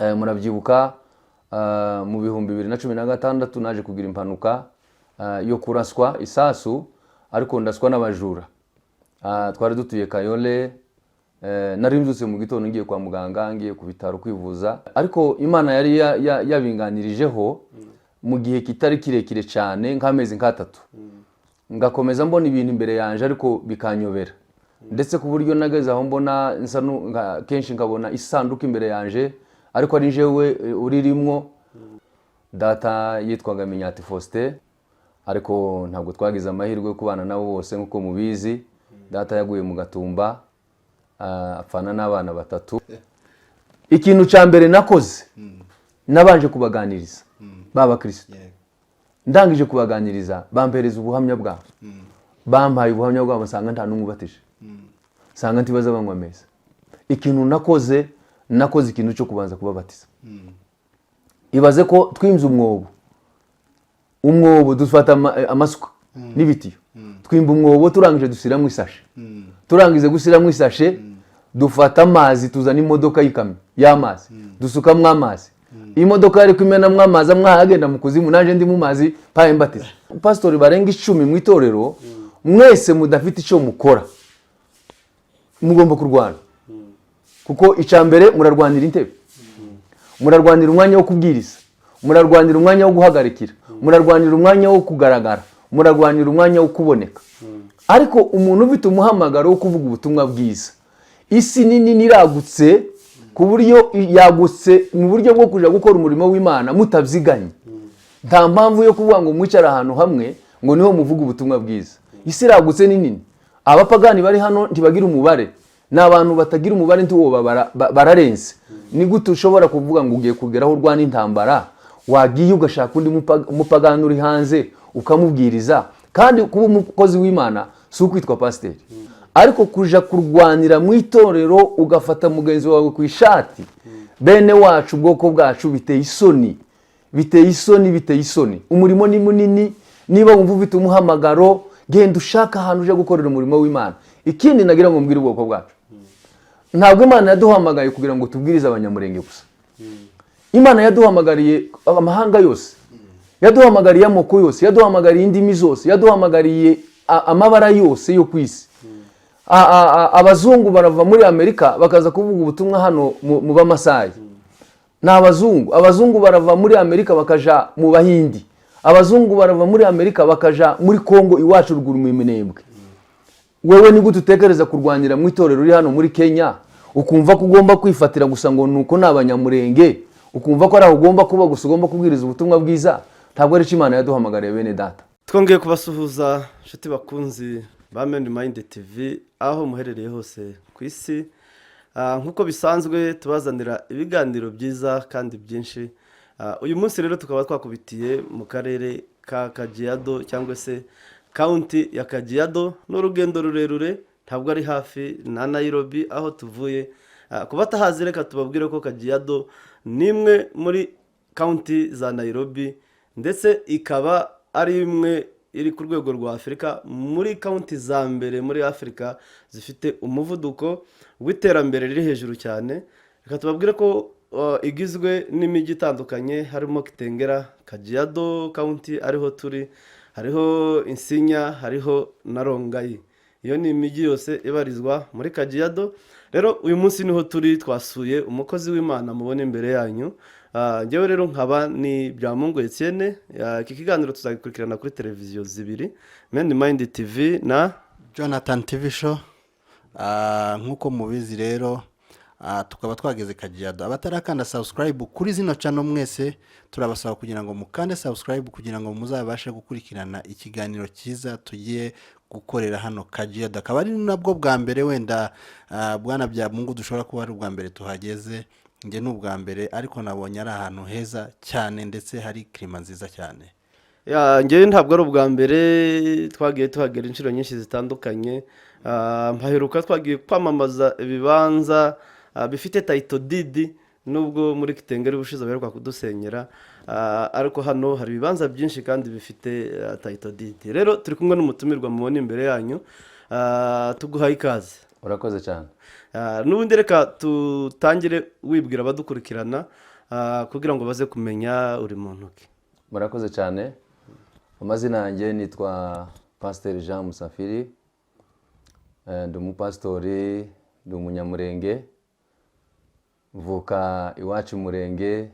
Murabyibuka mu bihumbi 2016 naje kugira impanuka yo kuraswa isasu ariko ndaswa n'abajura. Twari dutuye Kayole, nari mbyutse mu gitondo ngiye kwa muganga, ngiye ku bitaro kwivuza, ariko Imana yari yabinganirijeho mu gihe kitari kirekire cyane nk'amezi nk'atatu. Ngakomeza mbona ibintu imbere yanje ariko bikanyobera, ndetse ku buryo nageze aho mbona kenshi nkabona isanduku imbere yanje ariko ari jewe uririmwo. Data yitwaga Minyati Faustin, ariko ntabwo twagize amahirwe yo kubana nabo bose nkuko mubizi. Data yaguye mu Gatumba, apfana n'abana batatu. Ikintu cya mbere nakoze, nabanje kubaganiriza baba Kristo. Ndangije kubaganiriza bampereza ubuhamya bwabo, bampaye ubuhamya bwabo, nsanga nta n'umwe ubatije, nsanga ntibaza banywa meza. Ikintu nakoze ikintu cyo kubanza kubabatiza. Ibaze ko twimze umwobo dufata amasuka n'ibitiyo, twimba umwobo turangije dusiramo isashe, turangize gusiramo isashe dufata amazi, tuzana imodoka y'ikamyo y'amazi, dusukamo amazi. Imodoka yari kumenamwo amazi, amwahagenda mu kuzimu, naje ndi mu mazi paye mbatiza. Pastori barenga 10 mu itorero, mwese mudafite icyo mukora mugomba kurwana, kuko icambere murarwanira intebe, murarwanira umwanya wo kubwiriza, murarwanira umwanya wo guhagarikira, murarwanira umwanya wo kugaragara, murarwanira umwanya wo kuboneka. Ariko umuntu ufite umuhamagaro wo kuvuga ubutumwa bwiza, isi nini niragutse ku buryo yagutse mu buryo bwo kuja gukora umurimo w'Imana mutabyiganye. Nta mpamvu yo kuvuga ngo mwicara ahantu hamwe ngo niho muvuga ubutumwa bwiza. Isi iragutse nini, abapagani bari hano ntibagira umubare, n'abantu batagira umubare ntiwo bararenze. Ni gute ushobora kuvuga ngo ugiye kugeraho urwana intambara, wagiye ugashaka undi mupagani uri hanze ukamubwiriza? Kandi kuba umukozi w'Imana si ukwitwa pasiteri, ariko kuja kurwanira mu itorero ugafata mugenzi wawe ku ishati. Bene wacu, ubwoko bwacu biteye isoni, biteye isoni, biteye isoni. Umurimo ni munini. Niba wumva ufite umuhamagaro, genda ushaka ahantu uje gukorera umurimo w'Imana. Ikindi nagira ngo mbwire ubwoko bwacu, ntabwo Imana yaduhamagaye kugira ngo tubwirize abanyamurenge gusa. Imana yaduhamagariye amahanga yose, yaduhamagariye amoko yose, yaduhamagariye indimi zose, yaduhamagariye amabara yose yo kwisi. Abazungu barava muri Amerika bakaza kuvuga ubutumwa hano mu Bamasayi. Abazungu barava muri Amerika bakaja mu Bahindi. Abazungu barava muri Amerika bakaja muri Kongo iwacu ruguru mu Minembwe. Wewe ni gute utekereza kurwanira mu itorero uri hano muri Kenya, ukumva ko ugomba kwifatira gusa ngo nuko n'abanyamurenge, ukumva ko ari aho ugomba kuba gusa, ugomba kubwiriza ubutumwa bwiza? Ntabwo ari Imana yaduhamagariye bene data. Twongeye kubasuhuza nshuti bakunzi ba Mend Mind TV aho muherereye hose ku isi. Nkuko bisanzwe tubazanira ibiganiro byiza kandi byinshi. Uyu munsi rero tukaba twakubitiye mu karere ka Kajiado cyangwa se county ya Kajiado. N'urugendo rurerure, ntabwo ari hafi na Nairobi aho tuvuye. Kuba tahazi reka tubabwire ko Kajiado ni imwe muri county za Nairobi, ndetse ikaba ari imwe iri ku rwego rwa Afurika muri county za mbere muri Afurika zifite umuvuduko w'iterambere riri hejuru cyane. Reka tubabwire ko igizwe n'imijyi itandukanye, harimo Kitengela, Kajiado county ariho turi, hariho Isinya, hariho na Rongai. Iyo ni imijyi yose ibarizwa muri Kajiado. Rero uyu munsi niho turi, twasuye umukozi w'Imana mubone imbere yanyu. Ngewe rero nkaba ni Byamungu Etienne. Iki kiganiro tuzagikurikirana kuri televiziyo zibiri, Mend Mind TV na Jonathan TV Show. Nkuko mubizi rero, tukaba twageze Kajiado. Abatarakanda subscribe kuri zino channel mwese turabasaba kugira ngo mukande subscribe kugira ngo muzabashe gukurikirana ikiganiro cyiza tugiye gukorera hano Kajiado. Akaba ari nabwo bwa mbere wenda bwana Byamungu dushobora kuba ari ubwa mbere tuhageze. Nge n'ubwa mbere, ariko nabonye ari ahantu heza cyane ndetse hari klima nziza cyane. Ngewe ntabwo ari ubwa mbere, twagiye tuhagera inshuro nyinshi zitandukanye. Mpaheruka twagiye kwamamaza ibibanza bifite title deed, nubwo muri Kitengela ubushize baheruka kudusenyera, ariko hano hari ibibanza byinshi kandi bifite title deed. Rero turi kumwe n'umutumirwa mubona imbere yanyu. Tuguhaye ikaze. Urakoze cyane. n'ubundi reka tutangire wibwira abadukurikirana kugira ngo baze kumenya uri muntu ki. murakoze cyane. Amazina yanjye nitwa Pasiteri Jean Musafiri, ndi umupasitori, ndi umunyamurenge, mvuka iwacu Murenge,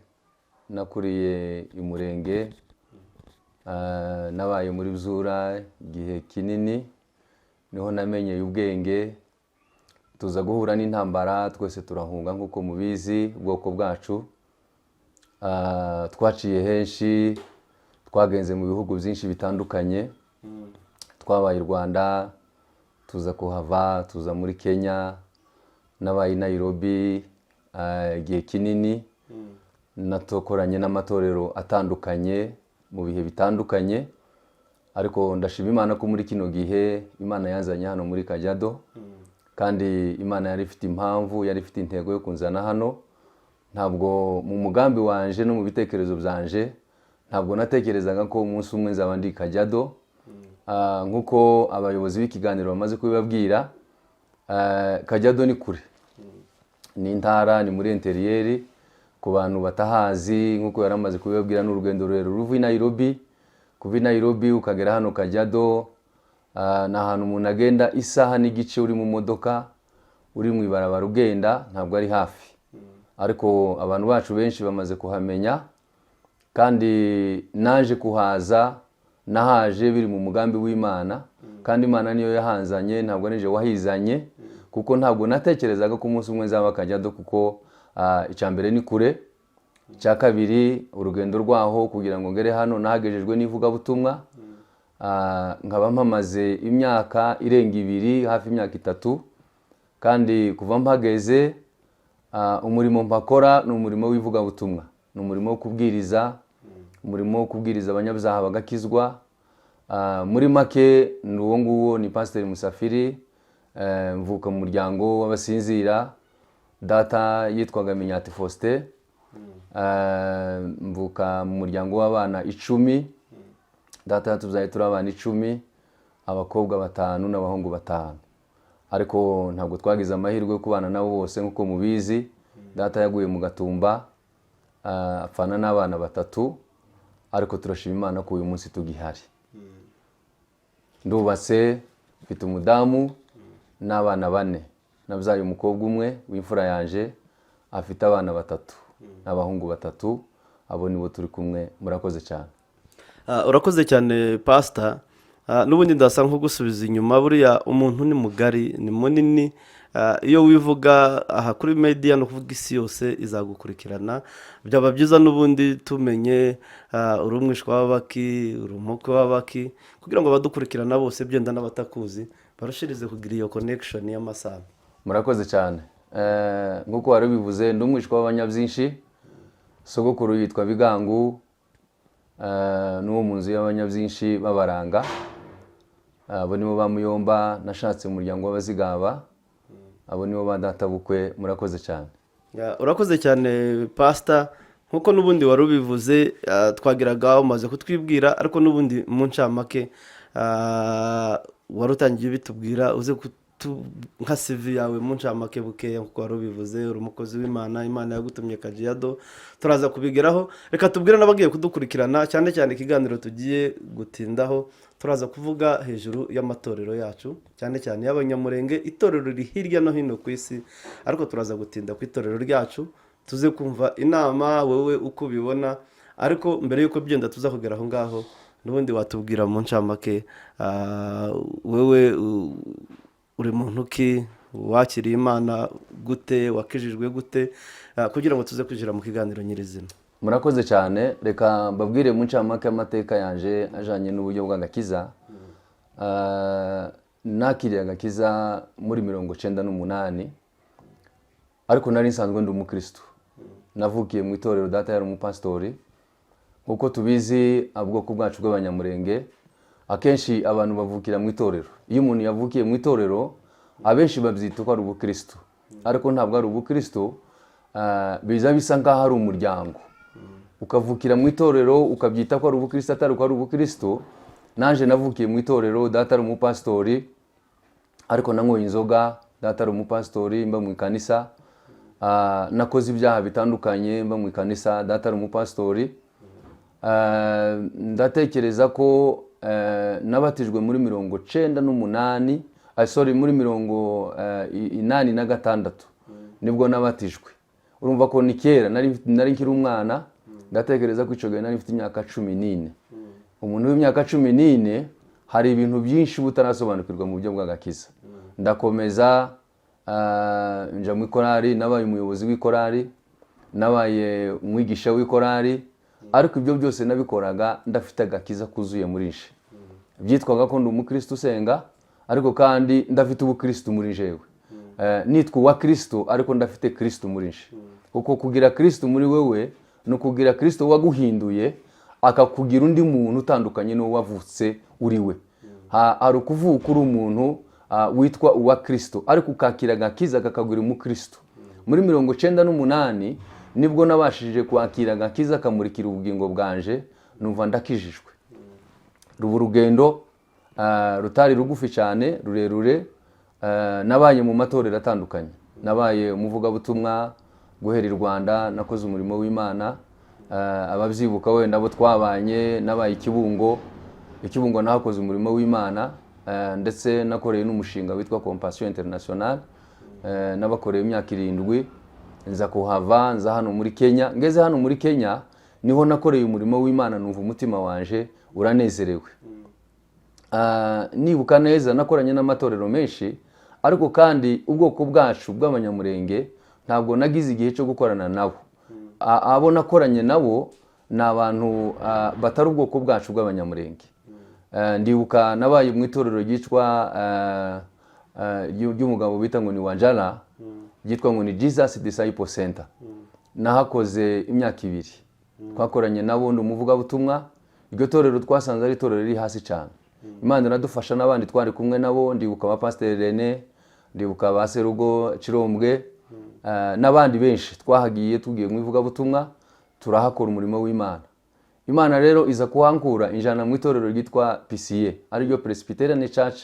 nakuriye i Murenge, nabaye muri Bzura igihe kinini, niho namenyeye ubwenge, tuza guhura n'intambara, twese turahunga nk'uko mubizi ubwoko bwacu. Twaciye henshi, twagenze mu bihugu byinshi bitandukanye, twabaye i Rwanda, tuza kuhava, tuza muri Kenya, nabaye i Nairobi igihe kinini, natokoranye n'amatorero atandukanye mu bihe bitandukanye, ariko ndashima Imana ko muri kino gihe Imana yanzanye hano muri Kajiado, kandi Imana yari ifite impamvu, yari ifite intego yo kunzana hano. Ntabwo mu mugambi wanje no mu bitekerezo byanje, ntabwo natekerezaga ko umunsi umwe nzaba ndi Kajiado. Nkuko abayobozi b'ikiganiro bamaze kubibabwira, Kajiado ni kure, ni intara, ni muri interieri. Ku bantu batahazi, nkuko yaramaze kubibabwira, n'urugendo rurerure ruva i Nairobi, kuva i Nairobi ukagera hano Kajiado, ni ahantu umuntu agenda isaha n'igice uri mu modoka, uri mu ibarabara ugenda, ntabwo ari hafi. Ariko abantu bacu benshi bamaze kuhamenya, kandi naje kuhaza, nahaje biri mu mugambi w'Imana, kandi Imana niyo yahanzanye, ntabwo nije wahizanye, kuko ntabwo natekerezaga ko umunsi umwe nzaba Kajiado, kuko icyambere ni kure, icya kabiri urugendo rwaho kugira ngo ngere hano nahagejejwe n'ivugabutumwa, nkaba mpamaze imyaka irenga 2, hafi imyaka 3, kandi kuva mpageze umurimo mpakora ni umurimo w'ivugabutumwa, ni umurimo wo kubwiriza, umurimo wo kubwiriza abanyabyaha bagakizwa. Muri make ni uwo nguwo, ni Pasiteri Musafiri, mvuka mu muryango w'abasinzira, data yitwaga Minyati Faustin, mvuka mu muryango w'abana 10, data yatubyaye turi abana 10, abakobwa 5 n'abahungu 5. Ariko ntabwo twagize amahirwe yo kubana nabo bose nk'uko mubizi. Data yaguye mu Gatumba, apfana n'abana 3, ariko turashima Imana ko uyu munsi tugihari. Ndubatse, mfite umudamu n'abana 4. Nabyaye umukobwa umwe w'imfura yanje, afite abana 3 n'abahungu 3. Abo nibo turi kumwe. Murakoze cyane. Urakoze cyane Pastor. N'ubundi ndasa nko gusubiza inyuma, buriya umuntu ni mugari, ni munini. Iyo wivuga aha kuri media no kuvuga isi yose izagukurikirana. Byaba byiza n'ubundi tumenye urumwishwa w'abaki, urumukwe w'abaki, kugira ngo abadukurikirana bose byenda n'abatakuzi barashirize kugira iyo connection y'amasano. Murakoze cyane. Nkuko wari bivuze, ndi umwishwa w'abanyabyinshi. Sogokuru yitwa Bigangu, n'uwo mu nzu y'abanyabyinshi b'abaranga. Abo nibo bamuyomba, nashatse mu muryango w'abazigaba. Abo nibo badatabukwe. Murakoze cyane. Urakoze cyane Pastor. Nkuko n'ubundi wari ubivuze, twagiraga umaze kutwibwira, ariko n'ubundi mu ncamake wari utangiye bitubwira, uze nka CV yawe mu ncamake bukeya, nkuko wari ubivuze, uri umukozi w'Imana, Imana yagutumye Kajiado. Turaza kubigeraho. Reka tubwire n'abagiye kudukurikirana, cyane cyane ikiganiro tugiye gutindaho, turaza kuvuga hejuru y'amatorero yacu, cyane cyane y'abanyamurenge, itorero riri hirya no hino ku isi, ariko turaza gutinda ku itorero ryacu, tuze kumva inama wowe uko ubibona. Ariko mbere yuko byenda tuza kugera aho ngaho, n'ubundi watubwira mu ncamake, wewe uri muntu ki, wakiriye Imana gute, wakijijwe gute, kugira ngo tuze kwinjira mu kiganiro nyirizina. Murakoze cyane. Reka mbabwire mu ncamake amateka yanje ajanye n'uburyo bw'agakiza. Nakiriye agakiza muri 98, ariko nari nsanzwe ndi umukristo. Navukiye mu itorero, data yari umupastori. Nkuko tubizi, ubwoko bwacu bw'abanyamurenge, akenshi abantu bavukira mu itorero. Iyo umuntu yavukiye mu itorero, abenshi babyita ko ari ubukristo, ariko ntabwo ari ubukristo. Biza bisa nkaho ari umuryango. Ukavukira mu itorero ukabyita ko ari ubukristo, atari ko ari ubukristo. Nanje navukiye mu itorero, data ari umupastori, ariko nanyoye inzoga, data ari umupasitori mba mu ikanisa. Nakoze ibyaha bitandukanye mba mu ikanisa, data ari umupasitori. Ndatekereza ko nabatijwe muri 98, muri 86 nibwo nabatijwe. Urumva ko ni kera, nari nkiri umwana. Ndatekereza ko ico gihe nari mfite imyaka 14. Umuntu w'imyaka 14 hari ibintu byinshi butarasobanukirwa mu buryo bw'agakiza. Ndakomeza nja mu korari, nabaye umuyobozi w'ikorari, nabaye umwigisha w'ikorari, ariko ibyo byose nabikoraga ndafite agakiza kuzuye muri nje. Byitwaga ko ndi umukristo usenga, ariko kandi ndafite ubukristo muri jewe. Nitwa wa Kristo ariko ndafite Kristo muri nje. Kuko kugira Kristo muri wewe no kugira Kristo waguhinduye akakugira undi muntu utandukanye no wavutse uri we. Ari ukuvuka uri umuntu witwa uwa Kristo ariko ukakira agakiza kakagura mu Kristo. Muri 98 nibwo nabashije kwakira agakiza kamurikira ubugingo bwanje, numva ndakijijwe. Rubu rugendo rutari rugufi cyane, rurerure. Nabaye mu matorero atandukanye, nabaye umuvuga butumwa guhera i Rwanda, nakoze umurimo w'Imana. Ababyibuka wenda abo twabanye, nabaye Ikibungo nahakoze umurimo w'Imana, ndetse nakoreye n'umushinga witwa Compassion International. Nabakoreye imyaka 7, nza kuhava, nza hano muri Kenya. Ngeze hano muri Kenya niho nakoreye umurimo w'Imana, numva umutima wanje uranezerewe. Nibuka neza nakoranye n'amatorero menshi, ariko kandi ubwoko bwacu bw'abanyamurenge ntabwo nagize igihe cyo gukorana nabo. Abo nakoranye nabo ni abantu batari ubwoko bwacu bw'abanyamurenge. Ndibuka nabaye mu itorero ryitwa ry'umugabo bita ngo ni Wanjala, ryitwa ngo ni Jesus Disciple Center. Nahakoze imyaka 2. Twakoranye nabo, ndi umuvuga butumwa. Iryo torero twasanze ari itorero riri hasi cyane. Imana iradufasha, n'abandi twari kumwe nabo. Ndibuka ba Pastor René, ndibuka ba Serugo Cirombwe, n'abandi benshi twahagiye tugiye mu ivuga butumwa, turahakora umurimo w'Imana. Imana rero iza kuhankura injana mu itorero ryitwa PCA, ari ryo Presbyterian Church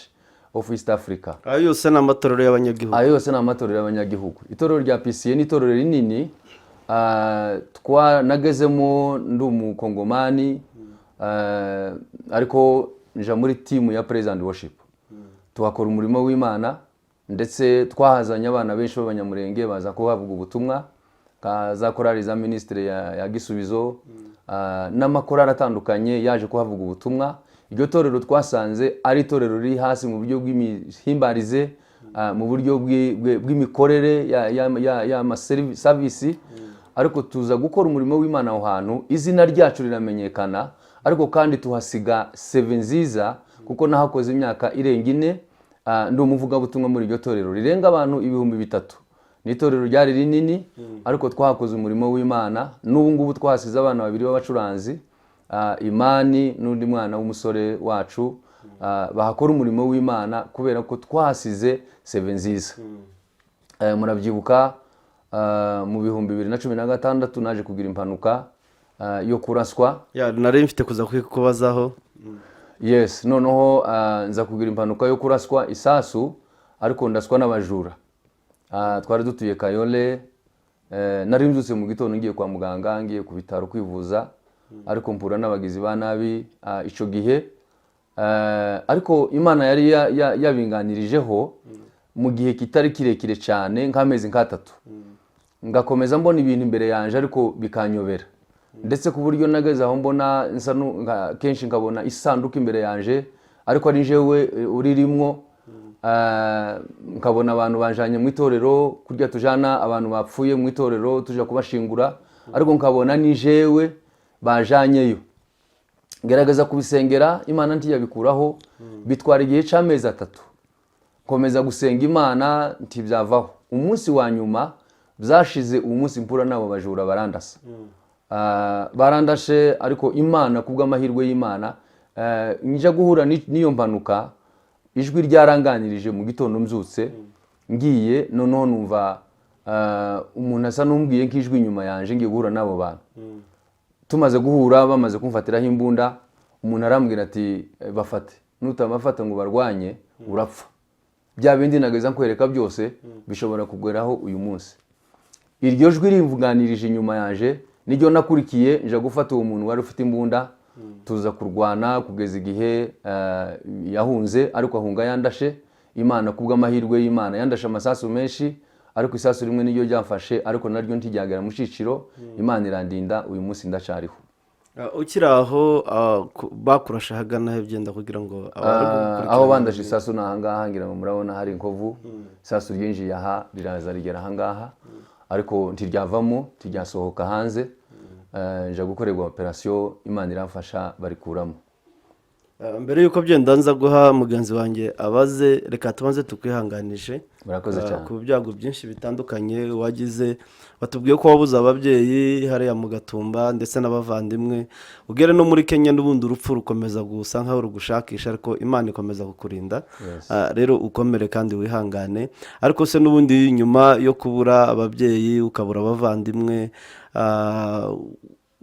of East Africa. Ayo yose ni amatorero y'abanyagihugu. Ayo yose ni amatorero y'abanyagihugu. Itorero rya PCA ni itorero rinini. Nagezemo ndi umukongomani, ariko nja muri team ya Praise and Worship. Tuhakora umurimo w'Imana, ndetse twahazanye abana benshi b'abanyamurenge baza kuhavuga ubutumwa, kaza korali za ministre ya Gisubizo, n'amakorali atandukanye yaje kuhavuga ubutumwa. Iryo torero twasanze ari itorero riri hasi mu buryo bw'imihimbarize, mu buryo bw'imikorere ya service, ariko tuza gukora umurimo w'Imana aho hantu. Izina ryacu riramenyekana, ariko kandi tuhasiga 7 nziza, kuko nahakoze imyaka irenga 4. Ndi umuvuga butumwa muri iryo torero rirenga abantu 3000. Ni itorero ryari rinini, ariko twahakoze umurimo w'Imana. N'ubu ngubu twahasize abana 2 b'abacuranzi, Imani n'undi mwana w'umusore wacu, bahakora umurimo w'Imana kubera ko twahasize 7 nziza. Murabyibuka mu 2016 naje kugira impanuka yo kuraswa. Nari mfite kuza kubazaho. Yes, noneho nza kugira impanuka yo kuraswa isasu, ariko ndaswa n'abajura. Twari dutuye Kayole. Nari mbyutse mu gitondo ngiye kwa muganga, ngiye ku bitaro kwivuza, ariko mpura n'abagizi ba nabi ico gihe. Ariko Imana yari yabinganirijeho mu gihe kitari kirekire cyane, nk'amezi 3. Ngakomeza mbona ibintu imbere yanje ariko bikanyobera, ndetse ku buryo nageze aho mbona kenshi nkabona isanduku imbere yanje, ariko ari jewe uririmwo. Nkabona abantu banjanye mu itorero, kurya tujana abantu bapfuye mu itorero tuja kubashingura, ariko nkabona ni jewe bajanyeyo. Gerageza kubisengera, Imana ntiyabikuraho. Bitwara igihe cy'amezi 3. Komeza gusenga Imana ntibyavaho. Umunsi wa nyuma byashize, umunsi mpura nabo bajura barandasa. Barandashe, ariko Imana kubw'amahirwe y'Imana, nje guhura n'iyo mpanuka, ijwi ryaranganirije mu gitondo mbyutse ngiye, noneho numva umuntu asa n'umbwiye nk'ijwi inyuma yanje, ngiye guhura nabo bantu. Tumaze guhura, bamaze kumfatiraho imbunda, umuntu arambwira ati bafate, nutamafata ngo barwanye urapfa. bya bindi nageza nkwereka byose bishobora kugeraho uyu munsi. Iryo jwi rimvuganirije inyuma yaje niryo nakurikiye nje gufata uwo muntu wari ufite imbunda tuza kurwana kugeza igihe yahunze, ariko ahunga yandashe. Imana kubw'amahirwe y'Imana yandashe amasasu menshi, ariko isasu rimwe niryo ryafashe, ariko naryo ntijyagera mu ciciro. Imana irandinda, uyu munsi ndacariho. ukiri aho bakurasha hagana byenda kugira ngo aho bandashe isasu nahangaha ngira ngo murabona hari inkovu. Isasu ryinjiye aha riraza rigera ahangaha, ariko ntiryavamo tijyasohoka hanze. Nje gukorerwa operation, Imana iramfasha barikuramo. Mbere yuko byenda nza guha mugenzi wanjye abaze, reka tubanze tukwihanganishe ku byago byinshi bitandukanye wagize. Batubwiye ko wabuze ababyeyi hariya mu Gatumba ndetse n'abavandimwe, ugere no muri Kenya n'ubundi urupfu rukomeza gusa nkaho rugushakisha, ariko Imana ikomeza kukurinda. Rero ukomere kandi wihangane. Ariko se n'ubundi nyuma yo kubura ababyeyi ukabura abavandimwe,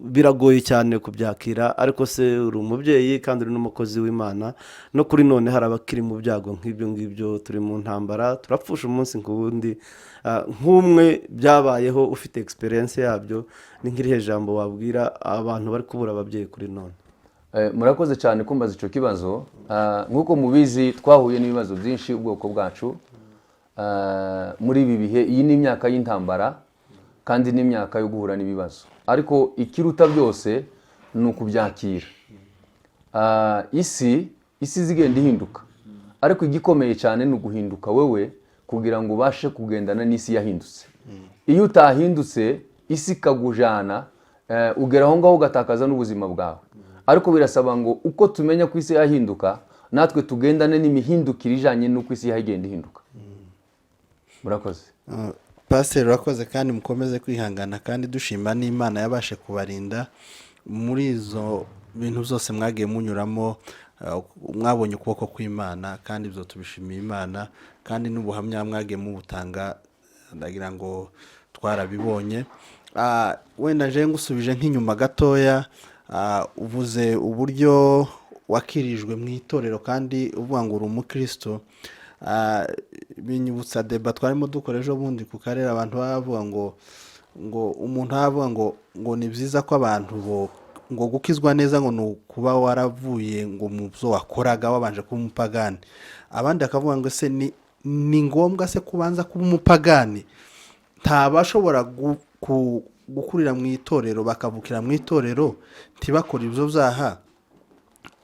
biragoye cyane kubyakira, ariko se uri umubyeyi kandi uri n'umukozi w'Imana, no kuri none hari abakiri mu byago nk'ibyo ngibyo. Turi mu ntambara, turapfusha umunsi ku wundi. Nk'umwe byabayeho ufite experience yabyo, ni nk'irihe jambo wabwira abantu bari kubura ababyeyi kuri none? Murakoze cyane kumbaza icyo kibazo. Nk'uko mubizi twahuye n'ibibazo byinshi ubwoko bwacu muri ibi bihe. Iyi ni imyaka y'intambara kandi n'imyaka yo guhura n'ibibazo, ariko ikiruta byose ni ukubyakira. Isi zigenda ihinduka, ariko igikomeye cyane ni uguhinduka wewe kugira ngo ubashe kugendana n'isi yahindutse. Iyo utahindutse isi ikagujana, ugera aho ngaho ugatakaza n'ubuzima bwawe. Ariko birasaba ngo uko tumenya ko isi yahinduka, natwe tugendane n'imihindukire ijanye n'uko isi yagenda ihinduka. Murakoze. Pastor urakoze kandi mukomeze kwihangana, kandi dushima n'Imana yabashe kubarinda muri izo bintu byose mwagiye munyuramo. Mwabonye ukuboko kw'Imana kandi ibyo tubishimiye Imana, kandi n'ubuhamya mwagiye mubutanga ndagira ngo twarabibonye. Wenda nje ngusubije nk'inyuma gatoya, uvuze uburyo wakirijwe mu itorero kandi uvuga ngo uri umukristo. Binyibutsa deba twarimo dukora ejo bundi ku karere, abantu bavuga ngo umuntu avuga ngo ni byiza ko abantu ngo gukizwa neza ngo ni ukuba waravuye ngo mu byo wakoraga wabanje kuba umupagani. Abandi akavuga ngo se ni ngombwa se kubanza kuba umupagani? Ntabashobora gukurira mu itorero bakavukira mu itorero ntibakora ibyo byaha,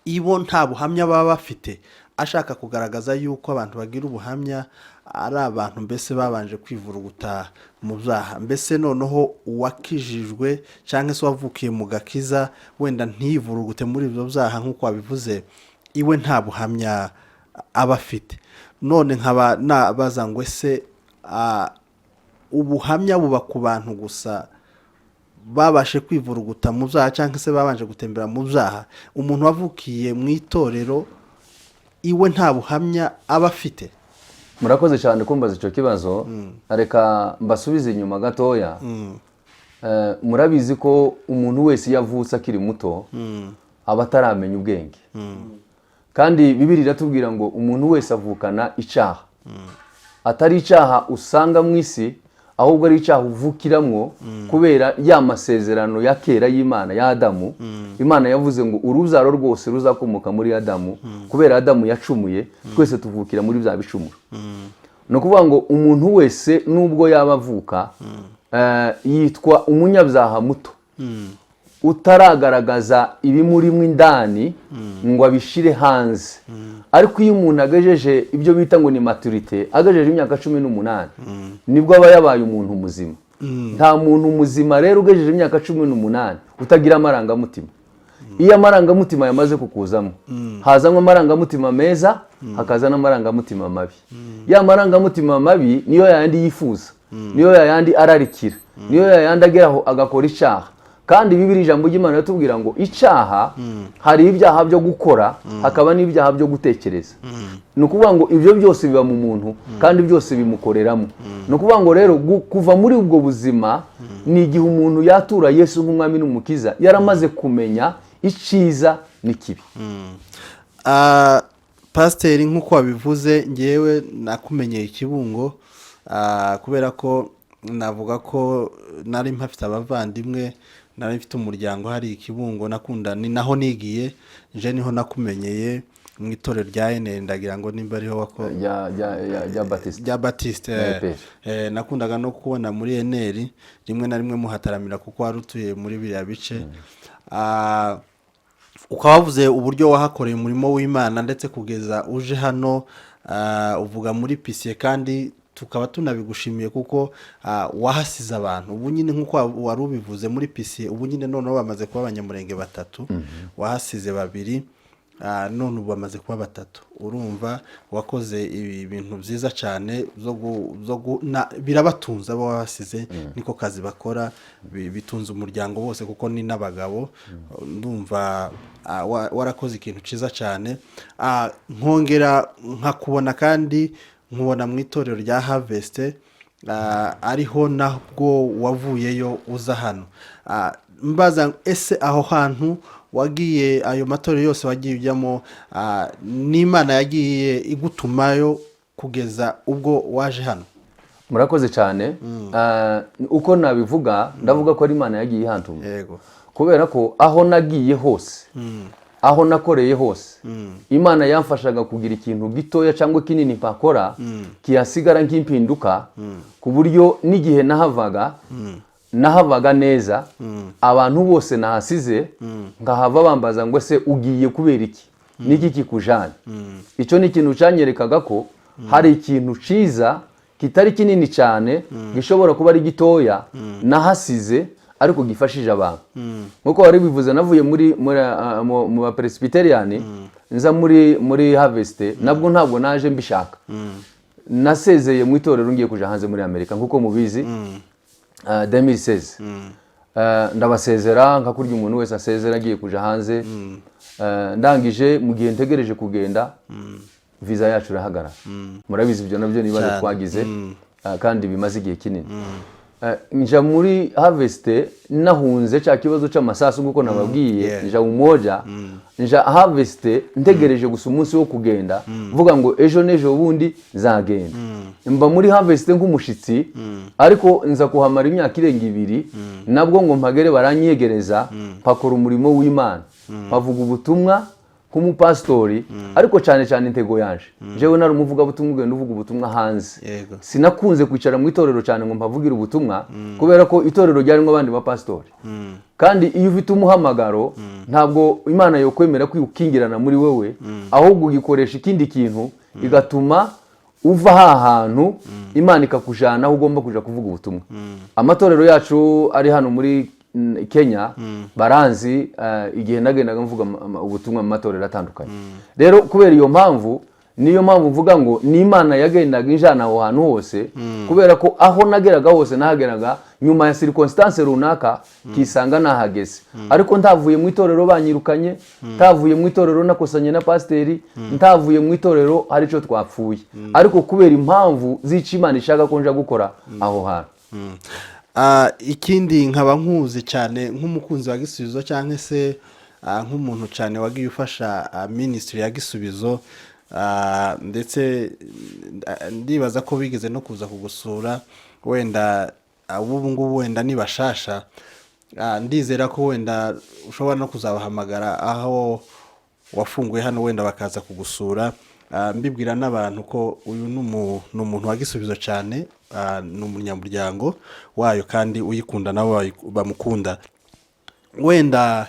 ibo nta buhamya baba bafite, ashaka kugaragaza yuko abantu bagira ubuhamya ari abantu mbese babanje kwivuruguta mu byaha. Mbese noneho uwakijijwe cyangwa se wavukiye mu gakiza wenda ntivurugute muri ibyo byaha nk'uko wabivuze, iwe nta buhamya aba afite. None nkaba nabaza ngo ese ubuhamya buba ku bantu gusa babashe kwivuruguta mu byaha cyangwa se babanje gutembera mu byaha? Umuntu wavukiye mu itorero iwe nta buhamya aba afite? Murakoze cyane kumbaza icyo kibazo. Reka mbasubize inyuma gatoya. Murabizi ko umuntu wese yavutse akiri muto aba ataramenya ubwenge, kandi Bibiliya iratubwira ngo umuntu wese avukana icyaha. Atari icyaha usanga mu isi, ahubwo ari icyaha uvukiramwo kubera ya masezerano ya kera y'Imana ya Adamu. Imana yavuze ngo uruzaro rwose ruzakomoka muri Adamu, kubera Adamu yacumuye twese tuvukira muri bya bicumuro. No kuvuga ngo umuntu wese nubwo yabavuka yitwa umunyabyaha muto, utaragaragaza ibimurimo indani ngo abishire hanze. Ariko iyo umuntu agejeje ibyo bita ngo ni maturite, agejeje imyaka 18, nibwo aba yabaye umuntu muzima. Nta muntu muzima rero ugejeje imyaka 18 utagira amarangamutima. Iyo amarangamutima yamaze kukuzamo, hazamwe amarangamutima meza, hakaza n'amarangamutima mabi. Ya marangamutima mabi niyo yandi yifuza, niyo yandi ararikira, niyo yandi ageraho agakora icyaha. Kandi Bibiliya ijambo ry'Imana ratubwira ngo icyaha hari ibyaha byo gukora, hakaba n'ibyaha byo gutekereza. No kuvuga ngo ibyo byose biba mu muntu kandi byose bimukoreramo. No kuvuga ngo rero kuva muri ubwo buzima ni igihe umuntu yatura Yesu nk'umwami n'umukiza yaramaze kumenya iciza n'ikibi. pasiteri nk'uko wabivuze ngewe nakumenyeye ikibungo kubera ko navuga ko nari mpafite abavandimwe nari mfite umuryango hari ikibungo nakunda ni naho nigiye nje niho nakumenyeye mu itorero rya eneri ndagira ngo nimba ariho rya batiste nakundaga no kubona muri eneri rimwe na rimwe muhataramira kuko wari utuye muri biriya bice ukaba wavuze uburyo wahakoreye umurimo w'Imana ndetse kugeza uje hano uvuga muri pisiye kandi tukaba tunabigushimiye kuko wahasize abantu ubu nyine nk'uko wari ubivuze muri pisiye ubu nyine noneho bamaze kuba abanyamurenge 3 wahasize 2 none ubu bamaze kuba 3 urumva wakoze ibintu byiza cyane birabatunze abo wahasize niko kazi bakora bitunze umuryango wose kuko ni n'abagabo ndumva warakoze ikintu cyiza cyane nkongera nkakubona kandi nkubona mu itorero rya Harvest ariho nabwo wavuyeyo uza hano mbaza ese aho hantu wagiye ayo matorero yose wagiye ujyamo n'Imana yagiye igutumayo kugeza ubwo waje hano murakoze cyane uko nabivuga ndavuga ko ari Imana yagiye ihantumye yego kubera ko aho nagiye hose aho nakoreye hose Imana yamfashaga kugira ikintu gitoya cyangwa kinini mpakora kiyasigara nk'impinduka ku buryo n'igihe nahavaga neza abantu bose nahasize nkahava bambaza ngo se ugiye kubera iki niki kikujanye icyo ni ikintu cyanyerekaga ko hari ikintu ciza kitari kinini cyane gishobora kuba ari gitoya nahasize ariko gifashije abantu nkuko wari bivuze navuye mu ba Presbyterian nza muri Harvest nabwo ntabwo naje mbishaka nasezeye mu itorero ngiye kuja hanze muri Amerika nkuko mubizi 2016 ndabasezera nka kurya umuntu wese asezera agiye kuja hanze ndangije mu gihe ntegereje kugenda visa yacu irahagarara murabizi ibyo nabyo nibazo twagize kandi bimaze igihe kinini nja muri Harvest nahunze cya kibazo cy'amasasu nguko nababwiye nja umoja nja Harvest ntegereje gusa umunsi wo kugenda vuga ngo ejo nejo bundi zagenda mba muri Harvest nk'umushitsi ariko nza kuhamara imyaka irenga 2 nabwo ngo mpagere baranyegereza pakora umurimo w'Imana bavuga ubutumwa kumupastori ariko cyane cyane intego yanje jewe nari umuvuga butumwa ugenda uvuga ubutumwa hanze sinakunze kwicara mu itorero cyane ngo mpavugira ubutumwa kubera ko itorero ryarimo abandi ba pastori kandi iyo ufite umuhamagaro ntabwo Imana yo kwemera kwikingirana muri wewe ahubwo ugikoresha ikindi kintu igatuma uva hantu Imana ikakujana aho ugomba kuja kuvuga ubutumwa amatorero yacu ari hano muri Kenya baranzi igihe nagendaga mvuga ubutumwa mu matorero atandukanye rero kubera iyo mpamvu niyo mpamvu mvuga ngo ni Imana yagendaga injana aho hantu hose kubera ko aho nageraga hose nahageraga nyuma ya circumstance runaka kisanga nahageze ariko ntavuye mu itorero banyirukanye ntavuye mu itorero nakosanye na pasteri ntavuye mu itorero hari cyo twapfuye ariko kubera impamvu zica Imana ishaka ko nja gukora aho hantu ikindi nkaba nkuzi cyane nk'umukunzi wa Gisubizo cyangwa se nk'umuntu cyane wagiye ufasha ministry ya Gisubizo ndetse ndibaza ko bigeze no kuza kugusura wenda ubu ngubu wenda nibashasha ndizera ko wenda ushobora no kuzabahamagara aho wafunguye hano wenda bakaza kugusura mbibwira n'abantu ko uyu ni umuntu wa Gisubizo cyane ni umunyamuryango wayo kandi uyikunda nabo bamukunda wenda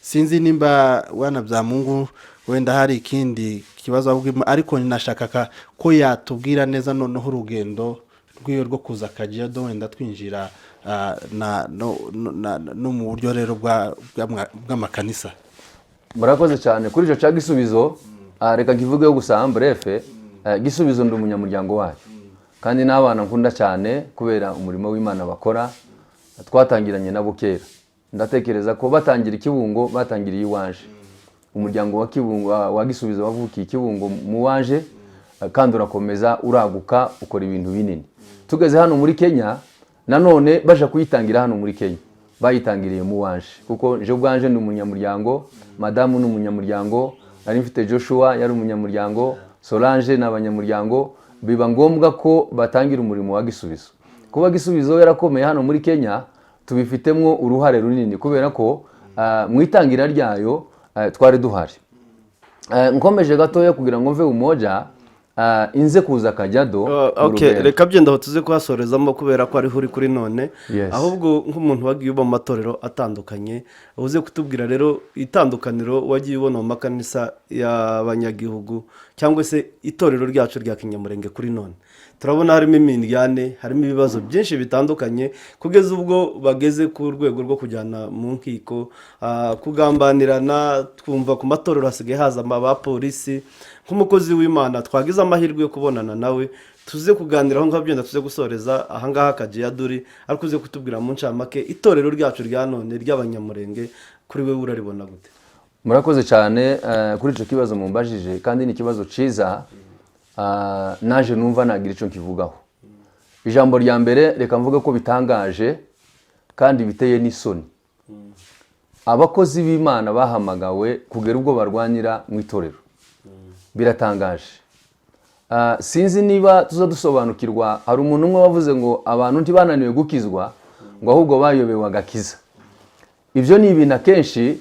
sinzi nimba wana bya Mungu wenda hari ikindi kibazo ariko ninashaka ko yatubwira neza noneho urugendo rw'iyo rwo kuza Kajiado wenda twinjira no mu buryo rero bw'amakanisa murakoze cyane kuri ico cya Gisubizo reka nkivugeho gusa bref Gisubizo ndi umunyamuryango wayo kandi n'abana nkunda cyane kubera umurimo w'Imana bakora twatangiranye nabo kera ndatekereza ko batangira ikibungo batangiriye iwanje umuryango wa Kibungo wa Gisubizo wavukiye ikibungo mu wanje kandi urakomeza uraguka ukora ibintu binini tugeze hano muri Kenya nanone baje kuyitangira hano muri Kenya bayitangiriye mu wanje kuko je ubwanje ndi umunyamuryango madamu ni umunyamuryango nari mfite Joshua yari umunyamuryango, Solange ni abanyamuryango, biba ngombwa ko batangira umurimo wa Gisubizo. Kuba Gisubizo yarakomeye hano muri Kenya, tubifitemo uruhare runini kubera ko mu itangira ryayo twari duhari. Nkomeje gatoya kugira ngo mve umoja, inze kuza Kajiado. Reka byenda aho tuze kuhasorezamo kubera ko ariho uri kuri none. Ahubwo nk'umuntu wagiye uba mu matorero atandukanye, uze kutubwira rero itandukaniro wagiye ubona mu makanisa y'abanyagihugu cyangwa se itorero ryacu rya Kinyamurenge kuri none. Turabona harimo imindyane, harimo ibibazo byinshi bitandukanye kugeza ubwo bageze ku rwego rwo kujyana mu nkiko, kugambanirana. Twumva ku matorero hasigaye haza abapolisi. Nk'umukozi w'Imana twagize amahirwe yo kubonana nawe, tuze kuganiraho ngaho byenda tuze gusoreza ahangaha Kajiado uri, ariko uze kutubwira mu ncamake itorero ryacu rya none ry'abanyamurenge kuri we uraribona gute? Murakoze cyane kuri icyo kibazo mumbajije, kandi ni ikibazo ciza. Naje numva nagira icyo nkivugaho. Ijambo rya mbere reka mvuga ko bitangaje kandi biteye n'isoni. Abakozi b'Imana bahamagawe kugera ubwo barwanira mu itorero. Biratangaje. Sinzi niba tuzadusobanukirwa. Hari umuntu umwe wavuze ngo abantu ntibananiwe gukizwa, ngo ahubwo bayobewe agakiza. Ibyo ni ibintu akenshi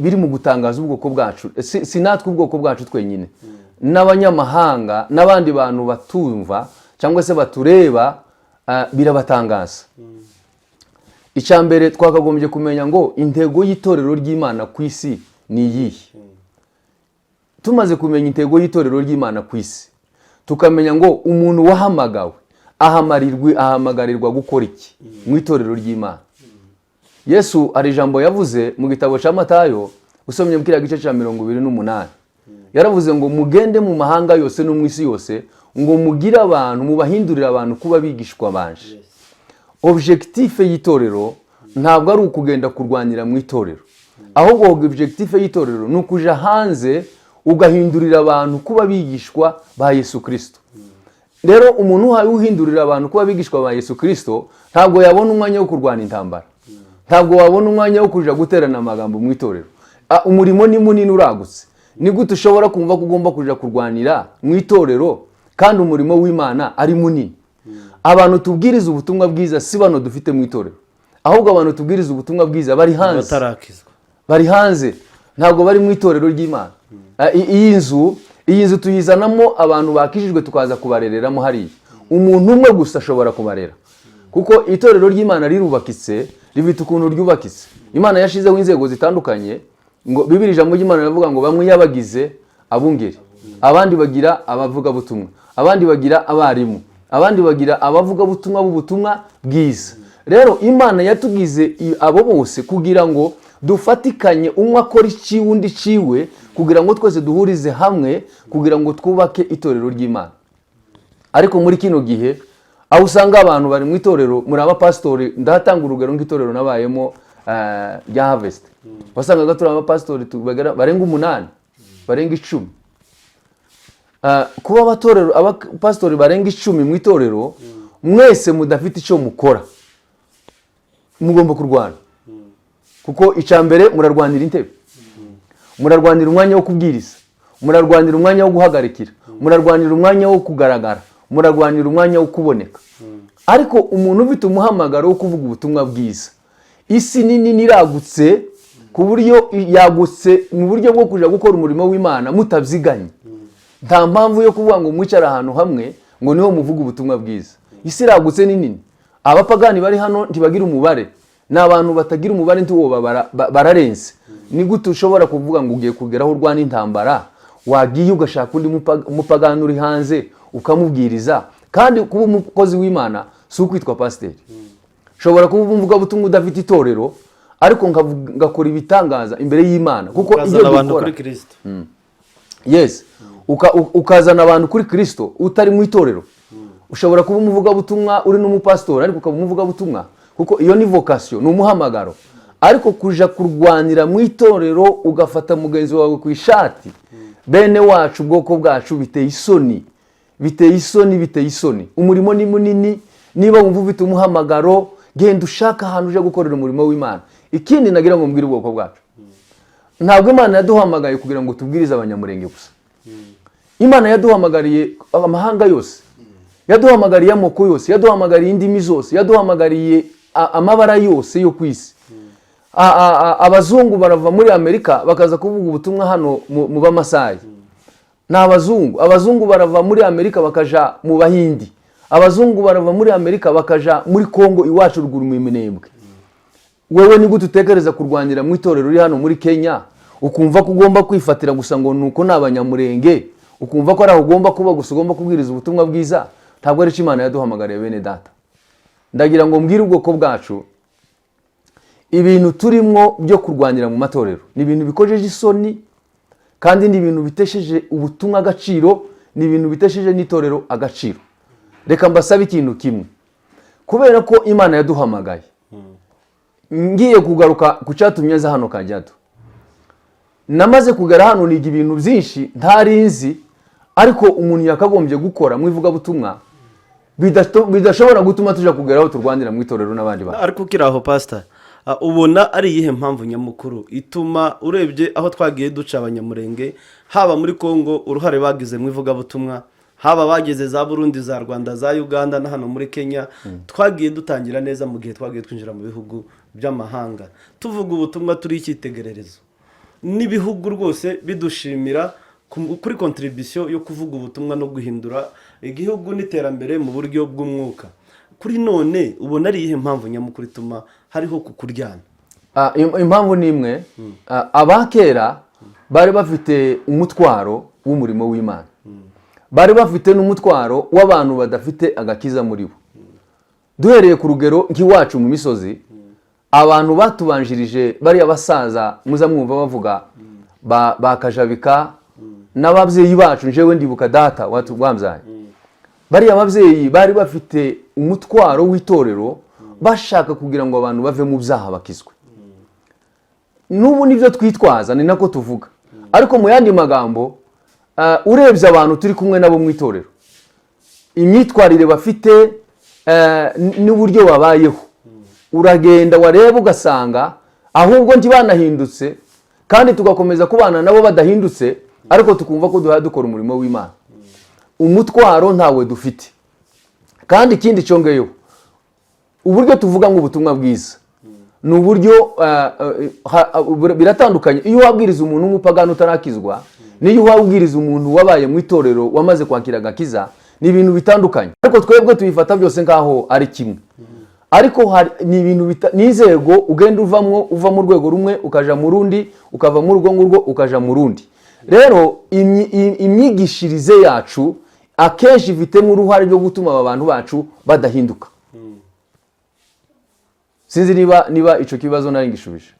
biri mu gutangaza ubwoko bwacu. Si natwe ubwoko bwacu twenyine, n'abanyamahanga n'abandi bantu batumva cyangwa se batureba birabatangaza. Icyambere twakagombye kumenya ngo intego y'itorero ry'Imana ku isi ni iyihe. Tumaze kumenya intego y'itorero ry'Imana ku isi, tukamenya ngo umuntu wahamagawe ahamagarirwa gukora iki mu itorero ry'Imana. Yesu ari ijambo yavuze mu gitabo cya Matayo, usomye mu kiriya gice cya 28, yaravuze ngo mugende mu mahanga yose no mu isi yose, ngo mugire abantu, mubahindurire abantu kuba bigishwa banje. Objectif y'itorero ntabwo ari ukugenda kurwanira mu itorero, ahubwo objectif y'itorero ni ukuja hanze ugahindurira abantu kuba bigishwa ba Yesu Kristo. Rero umuntu uhindurira abantu kuba bigishwa ba Yesu Kristo ntabwo yabona umwanya wo kurwana intambara, ntabwo wabona umwanya wo kuja guterana amagambo mu itorero. Umurimo ni munini uragutse. Ni gute ushobora kumva ko ugomba kuja kurwanira mu itorero kandi umurimo w'Imana ari munini? Abantu tubwiriza ubutumwa bwiza si bano dufite mu itorero, ahubwo abantu tubwiriza ubutumwa bwiza bari hanze, batarakizwa, bari hanze, ntabwo bari mu itorero ry'Imana. Iyi nzu tuyizanamo abantu bakijijwe tukaza kubarereramo hariya. Umuntu umwe gusa ashobora kubarera, kuko itorero ry'Imana rirubakitse, rifite ukuntu ryubakitse. Imana yashizeho inzego zitandukanye, ngo Bibiliya ijambo ry'Imana rivuga ngo bamwe yabagize abungeri, abandi bagira abavuga butumwa, abandi bagira abarimu, abandi bagira abavuga butumwa b'ubutumwa bwiza. Rero Imana yatugize abo bose kugira ngo dufatikanye, umwe akora iki undi ciwe, kugira ngo twese duhurize hamwe kugira ngo twubake itorero ry'Imana. Ariko muri kino gihe aho usanga abantu bari mu itorero, muri abapastori, ndahatanga urugero nk'itorero nabayemo rya Harvest, wasangaga turi abapastori barenga 8, barenga 10. Kuba abapastori barenga 10 mu itorero, mwese mudafite icyo mukora, mugomba kurwana. Kuko icambere murarwanira intebe, murarwanira umwanya wo kubwiriza, murarwanira umwanya wo guhagarikira, murarwanira umwanya wo kugaragara, murarwanira umwanya wo kuboneka. Ariko umuntu ufite umuhamagaro wo kuvuga ubutumwa bwiza, isi nini niragutse ku buryo yagutse mu buryo bwo kuja gukora umurimo w'Imana mutabyiganye. Nta mpamvu yo kuvuga ngo mwicara ahantu hamwe ngo niho muvuga ubutumwa bwiza. Isi iragutse ni nini. Abapagani bari hano ntibagira umubare, n'abantu batagira umubare ntiwo bararenze. Ni gute ushobora kuvuga ngo ugiye kugeraho urwana intambara, wagiye ugashaka undi mupagani uri hanze ukamubwiriza? Kandi kuba umukozi w'Imana si ukwitwa pasiteri. Shobora kuba umuvuga butumwa udafite itorero, ariko ngakora ibitangaza imbere y'Imana, kuko iyo dukora yes, ukazana abantu kuri Kristo utari mu itorero. Ushobora kuba umuvuga butumwa uri n'umupastori, ariko ukaba umuvuga butumwa, kuko iyo ni vocation, ni umuhamagaro. Ariko kuja kurwanira mu itorero ugafata mugenzi wawe ku ishati, bene wacu ubwoko bwacu biteye isoni, biteye isoni, biteye isoni. Umurimo ni munini. Niba wumva ufite umuhamagaro, genda ushaka ahantu uje gukorera umurimo w'Imana. Ikindi nagira ngo mbwire ubwoko bwacu, ntabwo Imana yaduhamagaye kugira ngo tubwirize abanyamurenge gusa. Imana yaduhamagariye amahanga yose, yaduhamagariye amoko yose, yaduhamagariye indimi zose, yaduhamagariye amabara yose yo ku isi. Abazungu barava muri Amerika bakaza kuvuga ubutumwa hano mu Bamasayi. Ni abazungu barava muri Amerika bakaja mu Bahindi, abazungu barava muri Amerika bakaja muri Kongo iwacu ruguru mu Minembwe. Wewe ni gute utekereza kurwanira mu itorero uri hano muri Kenya ukumva ko ugomba kwifatira gusa ngo nuko nabanyamurenge, ukumva ko ari aho ugomba kuba gusa ugomba kubwiriza ubutumwa bwiza? Ntabwo ari Imana yaduhamagariye bene data. Ndagira ngo mbwire ubwoko bwacu, ibintu turimo byo kurwanira mu matorero ni ibintu bikojeje isoni, kandi ni ibintu bitesheje ubutumwa agaciro, ni ibintu bitesheje n'itorero agaciro. Reka mbasabe ikintu kimwe, kubera ko Imana yaduhamagaye, ngiye kugaruka ku cyatumye aza hano Kajiado. Namaze kugera hano niga ibintu byinshi ntari nzi, ariko umuntu yakagombye gukora mu ivugabutumwa bidashobora gutuma tuja kugeraho turwanira mu itorero n'abandi bantu. Ariko kiraho pastor, ubona ari iyihe mpamvu nyamukuru ituma urebye aho twagiye duca abanyamurenge, haba muri Kongo uruhare bagize mu ivugabutumwa, haba bageze za Burundi, za Rwanda, za Uganda na hano muri Kenya, twagiye dutangira neza mu gihe twagiye twinjira mu bihugu by'amahanga tuvuga ubutumwa turi icyitegererezo, n'ibihugu rwose bidushimira kuri contribution yo kuvuga ubutumwa no guhindura igihugu n'iterambere mu buryo bw'umwuka. Kuri none ubona ari iyihe mpamvu nyamukuru ituma hariho kukuryana? Impamvu ni imwe, abakera bari bafite umutwaro w'umurimo w'Imana, bari bafite n'umutwaro w'abantu badafite agakiza muri bo. Duhereye ku rugero nk'iwacu mu misozi, abantu batubanjirije bari abasaza muza mwumva bavuga bakajabika n'ababyeyi bacu, njewe ndibuka data watubwamzaye. Bari ababyeyi bari bafite umutwaro w'itorero, bashaka kugira ngo abantu bave mu byaha bakizwe. N'ubu nivyo twitwaza, ni nako tuvuga. Ariko mu yandi magambo, urebye abantu turi kumwe nabo mu itorero, imyitwarire bafite n'uburyo babayeho, uragenda wareba ugasanga ahubwo ntibanahindutse, kandi tugakomeza kubana nabo badahindutse, ariko tukumva ko duhaya dukora umurimo w'Imana. Umutwaro ntawe dufite. Kandi ikindi cyongeyeho, uburyo tuvuga ngo ubutumwa bwiza ni uburyo biratandukanye. Iyo wabwiriza umuntu w'umupagani utarakizwa n'iyo wabwiriza umuntu wabaye mu itorero wamaze kwakira agakiza, ni ibintu bitandukanye. Ariko twebwe tubifata byose ngaho ari kimwe. Ariko ni ibintu n'inzego ugenda uva mu rwego rumwe ukaja mu rundi, ukava mu rugo ngurwo ukaja mu rundi. Rero imyigishirize yacu akenshi ifitemo uruhare rwo gutuma abantu bacu badahinduka. Sinzi niba ico kibazo nari ngishubije.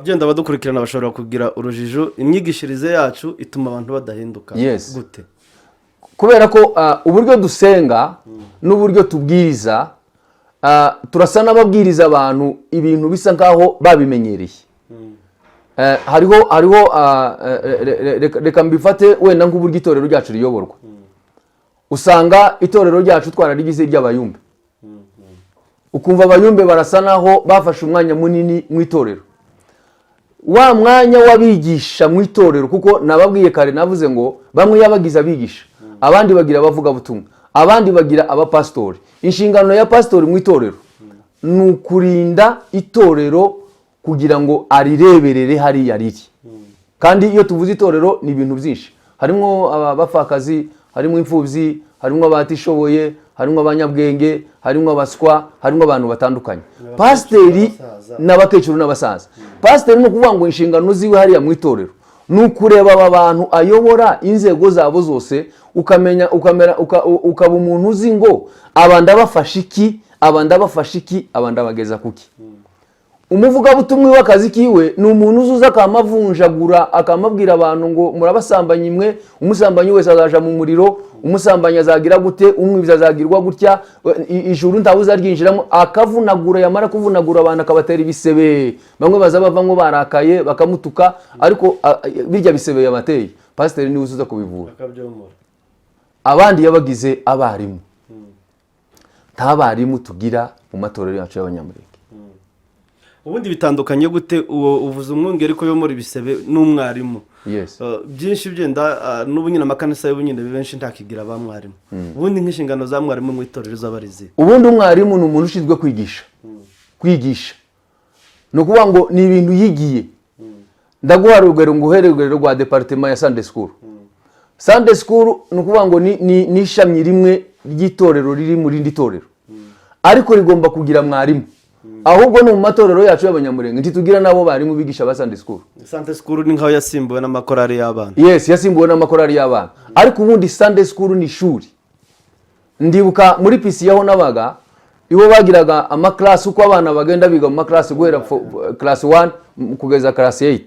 Byenda abadukurikirana bashobora kugira urujijo, imyigishirize yacu ituma abantu badahinduka. Yes. Gute? Kubera ko uburyo dusenga n'uburyo tubwiriza, turasa n'ababwiriza abantu ibintu bisa nkaho babimenyereye. Hariho reka mbifate wenda nk'uburyo itorero ryacu riyoborwa. Usanga itorero ryacu twararigize ry'abayumbe. Ukumva abayumbe barasa naho bafashe umwanya munini mu itorero. Wa mwanya wabigisha mu itorero, kuko nababwiye kare navuze ngo bamwe yabagize abigisha, abandi bagira abavuga butumwa, abandi bagira abapastori. Inshingano ya pastori mu itorero ni ukurinda itorero kugira ngo arireberere hariya riri. Kandi iyo tuvuze itorero ni ibintu byinshi, harimo abapfakazi, harimo imfubyi, harimo abatishoboye, harimo abanyabwenge, harimo abaswa, harimo abantu batandukanye. Pasiteri n'abakecuru n'abasaza. Pasiteri ni ukuvuga ngo inshingano ziwe hariya mu itorero ni ukureba aba bantu ayobora inzego zabo zose, ukaba umuntu uzi ngo abandi abafasha iki, abandi abafasha iki, abandi abageza kuki. Umuvugabutumwa w'akazi kiwe ni umuntu uzuza akamavunjagura, akamabwira abantu ngo murabasambanyi mwe, umusambanyi wese azaja mu muriro, umusambanyi azagira gute, umwibiza azagirwa gutya, ijuru ntawuza ryinjiramo, akavunagura. Yamara kuvunagura abantu akabatera ibisebe, bamwe baza bavamwo barakaye bakamutuka, ariko birya bisebe yabateye pasiteri niwe uzuza kubivura. Abandi yabagize abarimu. Nta barimu tugira mu matorero yacu y'abanyamurenge. ubundi bitandukanye gute uwo uvuze umwungeri ko yo muri bisebe n'umwarimu yes byinshi byenda n'ubu nyine amakanisa y'ubu nyine benshi ntakigira ba mwarimu ubundi nk'inshingano za mwarimu mu itorero z'abarizi ubundi umwarimu ni umuntu ushinzwe kwigisha ni ukuvuga ngo ni ibintu yigiye ndaguha urugero rwa departement ya Sunday school Sunday school ni ukuvuga ngo ni ishami rimwe ry'itorero riri mu rindi torero ariko rigomba kugira mwarimu ahubwo no mu matorero yacu y'abanyamurenge ntitugira nabo barimu bigisha ba Sunday school. Sunday school ni nkaho yasimbuwe n'amakorari y'abana. Yes, yasimbuwe n'amakorari y'abana. Ariko ubundi Sunday school ni ishuri. Ndibuka muri PC yaho nabaga ibo bagiraga ama class uko abana bagenda biga mu class guhera class 1 kugeza class 8.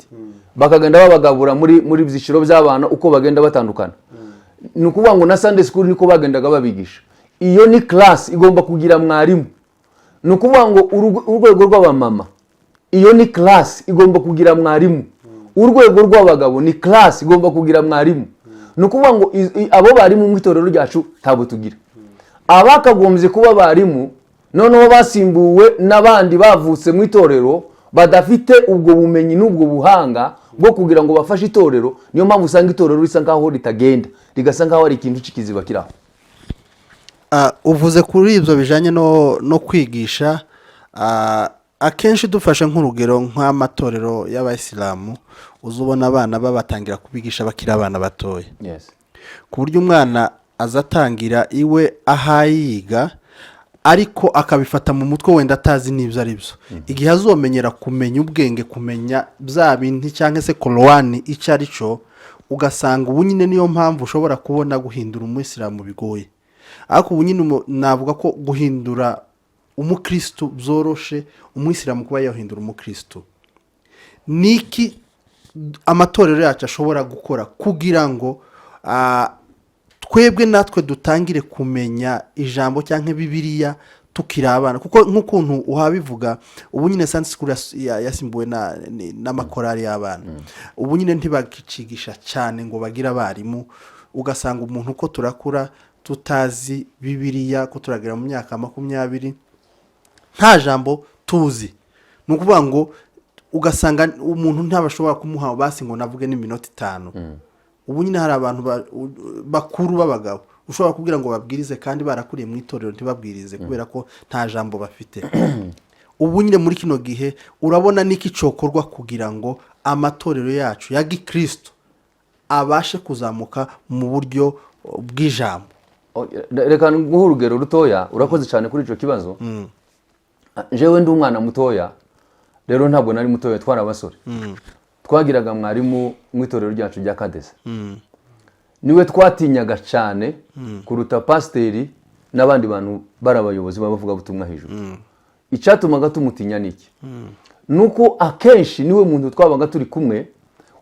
Bakagenda babagabura muri byiciro by'abana uko bagenda batandukana. Nukuvuga ngo na Sunday school niko bagendaga babigisha. Iyo ni class igomba kugira mwarimu. Nukuvuga ngo urwego rw'abamama iyo ni class igomba kugira mwarimu. Urwego rw'abagabo ni class igomba kugira mwarimu. Nukuvuga ngo abo barimu mu itorero ryacu tabo tugira. Abakagombye kuba barimu noneho basimbuwe n'abandi bavutse mu itorero badafite ubwo bumenyi n'ubwo buhanga bwo kugira ngo bafashe itorero. Niyo mpamvu usanga itorero risa nkaho ritagenda rigasa nkaho ari ikintu cikiziba kiraho. Uvuze kuri ibyo bijanye no kwigisha akenshi dufashe nk'urugero nk'amatorero y'abayisilamu uzubona abana babatangira kubigisha bakira abana batoya. Yes. Ku buryo umwana azatangira iwe ahayiga ariko akabifata mu mutwe wenda atazi n'ibyo ari byo. Igihe azomenyera kumenya ubwenge kumenya bya bintu cyangwa se Korowani icyo ari cyo ugasanga ubu nyine niyo mpamvu ushobora kubona guhindura umuyisilamu bigoye. Ariko ubu nyine navuga ko guhindura umukristo byoroshe umuyisilamu kuba yahindura umukristo. Niki amatorero yacu ashobora gukora kugira ngo twebwe natwe dutangire kumenya ijambo cyangwa Bibiliya tukiri abana kuko nk'ukuntu uhabivuga ubu nyine Sunday school yasimbuwe n'amakorari y'abana. Ubu nyine ntibakicigisha cyane ngo bagira abarimu ugasanga umuntu uko turakura tutazi Bibiliya ko turagera mu myaka 20 nta jambo tuzi. Nukuvuga ngo ugasanga umuntu ntabashobora kumuha basi ngo navuge n'iminota 5. Ubu nyine hari abantu bakuru babagabo ushobora kubwira ngo babwirize kandi barakuriye mu itorero ntibabwirize kubera ko nta jambo bafite. Ubu nyine muri kino gihe urabona niki cokorwa kugira ngo amatorero yacu ya Gikristo abashe kuzamuka mu buryo bw'ijambo. Reka nguhe urugero rutoya urakoze cyane kuri ico kibazo. Jewe ndi umwana mutoya rero ntabwo nari mutoya twara abasore. Twagiraga mwarimu mu itorero ryacu rya Kadesa. Niwe twatinyaga cyane kuruta pasteri n'abandi bantu barabayobozi babavuga butumwa hejuru. Icyatumaga tumutinya niki? Nuko akenshi niwe muntu twabaga turi kumwe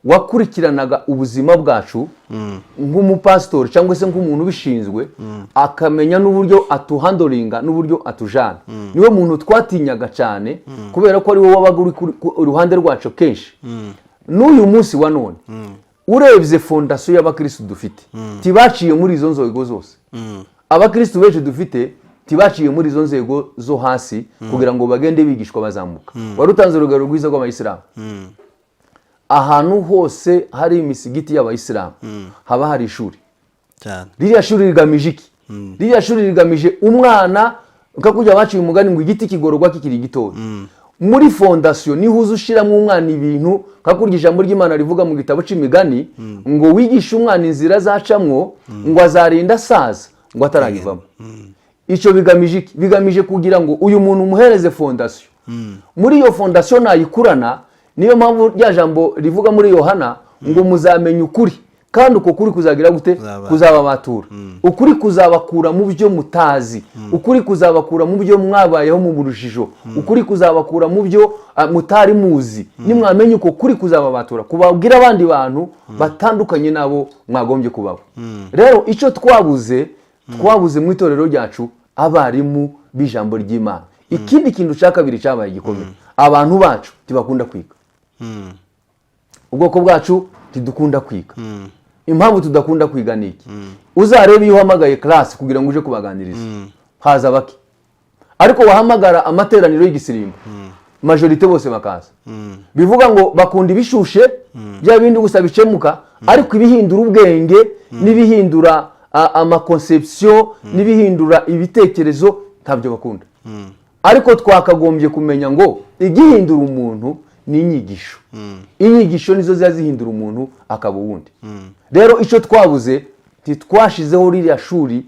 wakurikiranaga ubuzima bwacu nk'umupastor cyangwa se nk'umuntu bishinzwe akamenya n'uburyo atuhandoringa n'uburyo atujana. Niwe muntu twatinyaga cyane kubera ko ari wowe wabaga uri uruhande rwacu kenshi. N'uyu munsi wa none urebye fondation y'abakristo dufite tibaciye muri izo nzego zose. Abakristo benshi dufite tibaciye muri izo nzego zo hasi kugira ngo bagende bigishwa bazamuka. Warutanze urugero rwiza rw'abayisilamu. Ahantu hose hari imisigiti y'abayisilamu haba hari ishuri cyane. Ririya shuri rigamije iki? Ririya shuri rigamije umwana ukakujya baciye umugani ngo igiti kigororwa kikiri gitoya. Muri fondation niho uzushiramo umwana ibintu kakurya ijambo ry'Imana rivuga mu gitabo c'imigani ngo wigishe umwana inzira zacamwo ngo azarinda saza ngo ataragivamo. Ico bigamije iki? Bigamije kugira ngo uyu muntu umuhereze fondation. Muri iyo fondation nayikurana niyo mpamvu rya jambo rivuga muri Yohana ngo muzamenye ukuri kandi uko kuri kuzagira gute kuzababatura. Ukuri kuzabakura mu byo mutazi. Ukuri kuzabakura mu byo mwabayeho mu burujijo. Ukuri kuzabakura mu byo mutari muzi. Nimwamenye uko kuri kuzababatura kubabwira abandi bantu batandukanye nabo mwagombye kubaho. Rero ico twabuze mu itorero ryacu abarimu b'ijambo ry'Imana. Ikindi kintu cyakabiri cyabaye gikomeye. Abantu bacu tibakunda kwiga. Ubwoko bwacu tidukunda kwiga. Impamvu tudakunda kwiga niki? Uzarebe iyo uhamagaye class kugira ngo uje kubaganiriza. Haza baki. Ariko wahamagara amateraniro y'igisirimba. majorite bose bakaza bivuga ngo bakunda ibishushe bya bindi gusa bicemuka ariko ibihindura ubwenge n'ibihindura amaconception n'ibihindura ibitekerezo ntabyo bakunda ariko twakagombye kumenya ngo igihindura umuntu ni inyigisho inyigisho nizo ziba zihindura umuntu akaba uwundi rero icyo twabuze ntitwashizeho ririya shuri